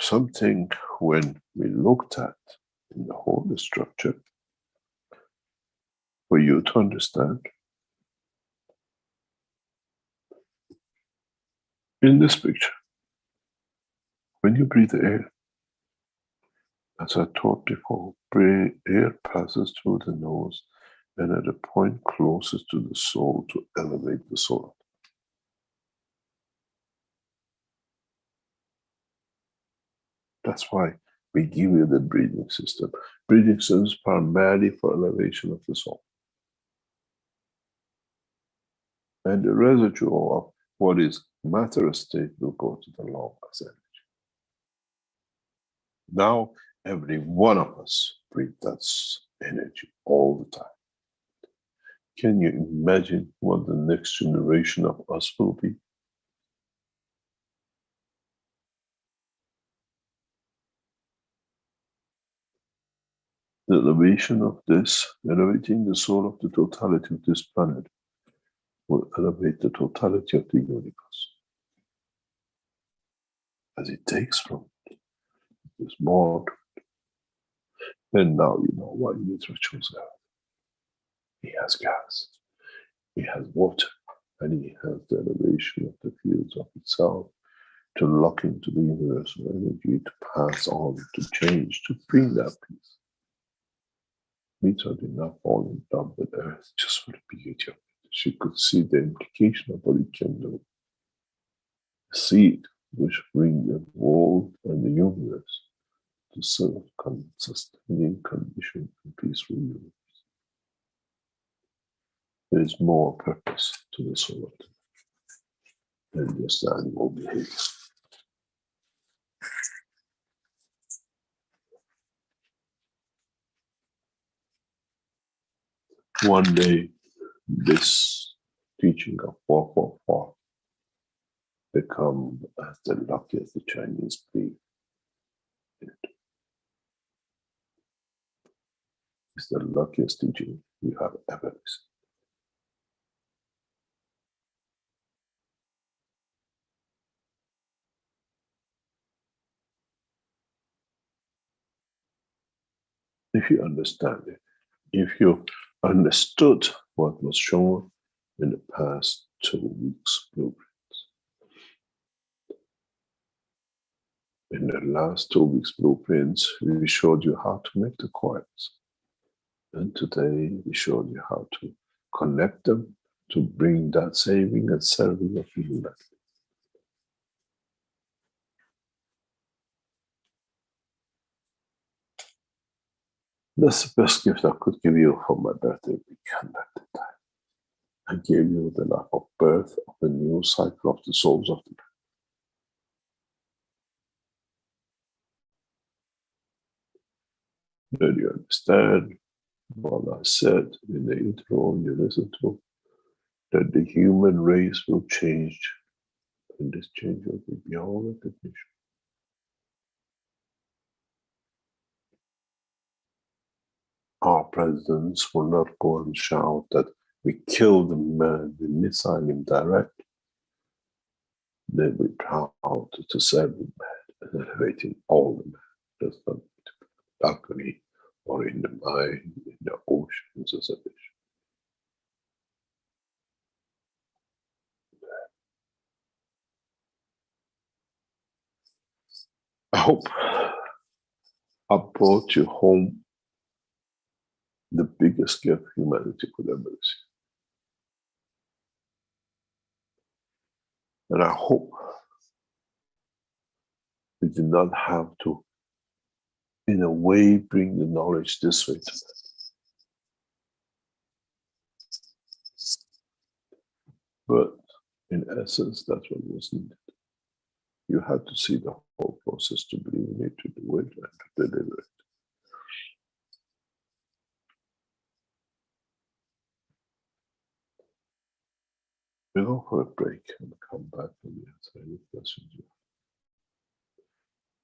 something when we looked at in the whole structure, for you to understand, in this picture, when you breathe air, as I taught before, air passes through the nose and at a point closest to the soul to elevate the soul. That's why we give you the breathing system. Breathing system is primarily for elevation of the soul. And the residue of what is matter state will go to the long as energy. Now, every one of us breathe that energy all the time. Can you imagine what the next generation of us will be? The elevation of this, elevating the soul of the totality of this planet, will elevate the totality of the universe. As it takes from it, there's more. And now you know why Mitra chose Earth. He has gas. He has water, and he has the elevation of the fields of itself to lock into the universal energy, to pass on, to change, to bring that peace. Mitra did not fall in love with earth just for the beauty of it. She could see the implication of what it can do. A seed which brings the world and the universe to self-sustaining condition and peaceful universe. There is more purpose to the soul than just animal behavior. One day, this teaching of 444 become as the luckiest the Chinese believe in it. It's the luckiest teaching you have ever listened. If you understand it, if you understood what was shown in the past 2 weeks blueprints. In the last 2 weeks blueprints, we showed you how to make the coils. And today we showed you how to connect them to bring that saving and serving of humanity. That's the best gift I could give you for my birthday weekend at the time. I gave you the life of birth of a new cycle of the souls of the planet. Did you understand what I said in the intro you listened to? That the human race will change, and this change will be beyond recognition. Our presidents will not go and shout that we killed the man, we missile him directly. They will be proud to serve the man and elevating all the men. That's not the balcony or in the mine, in the oceans as a vision. I hope I brought you home the biggest gift humanity could ever receive. And I hope we did not have to, in a way, bring the knowledge this way to them. But in essence, that's what was needed. You had to see the whole process to believe in it, to do it, and to deliver it. We'll go for a break and come back and answer any questions you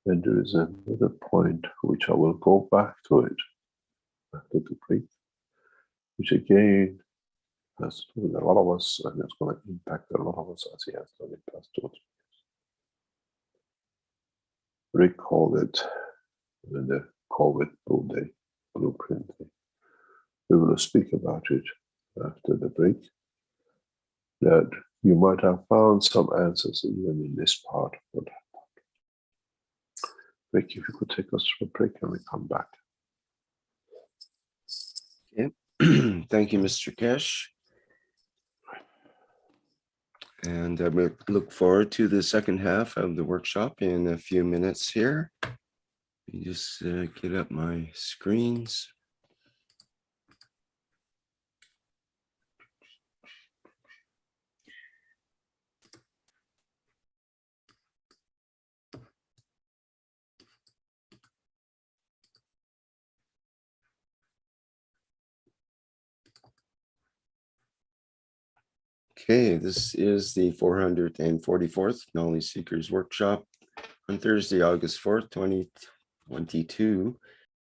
have. And there is another point which I will go back to it after the break, which again has to do with a lot of us, and it's going to impact a lot of us as he has done in the past 2 or 3 years. Rick called it the COVID Blue Day, Blueprint Day. We will speak about it after the break. That you might have found some answers even in this part of that part. Rick, if you could take us to a break and we come back. Okay. Thank you, Mr. Kesh. And we look forward to the second half of the workshop in a few minutes here. Let me just get up my screens. Okay, this is the 444th Knowledge Seekers Workshop on Thursday, August 4th, 2022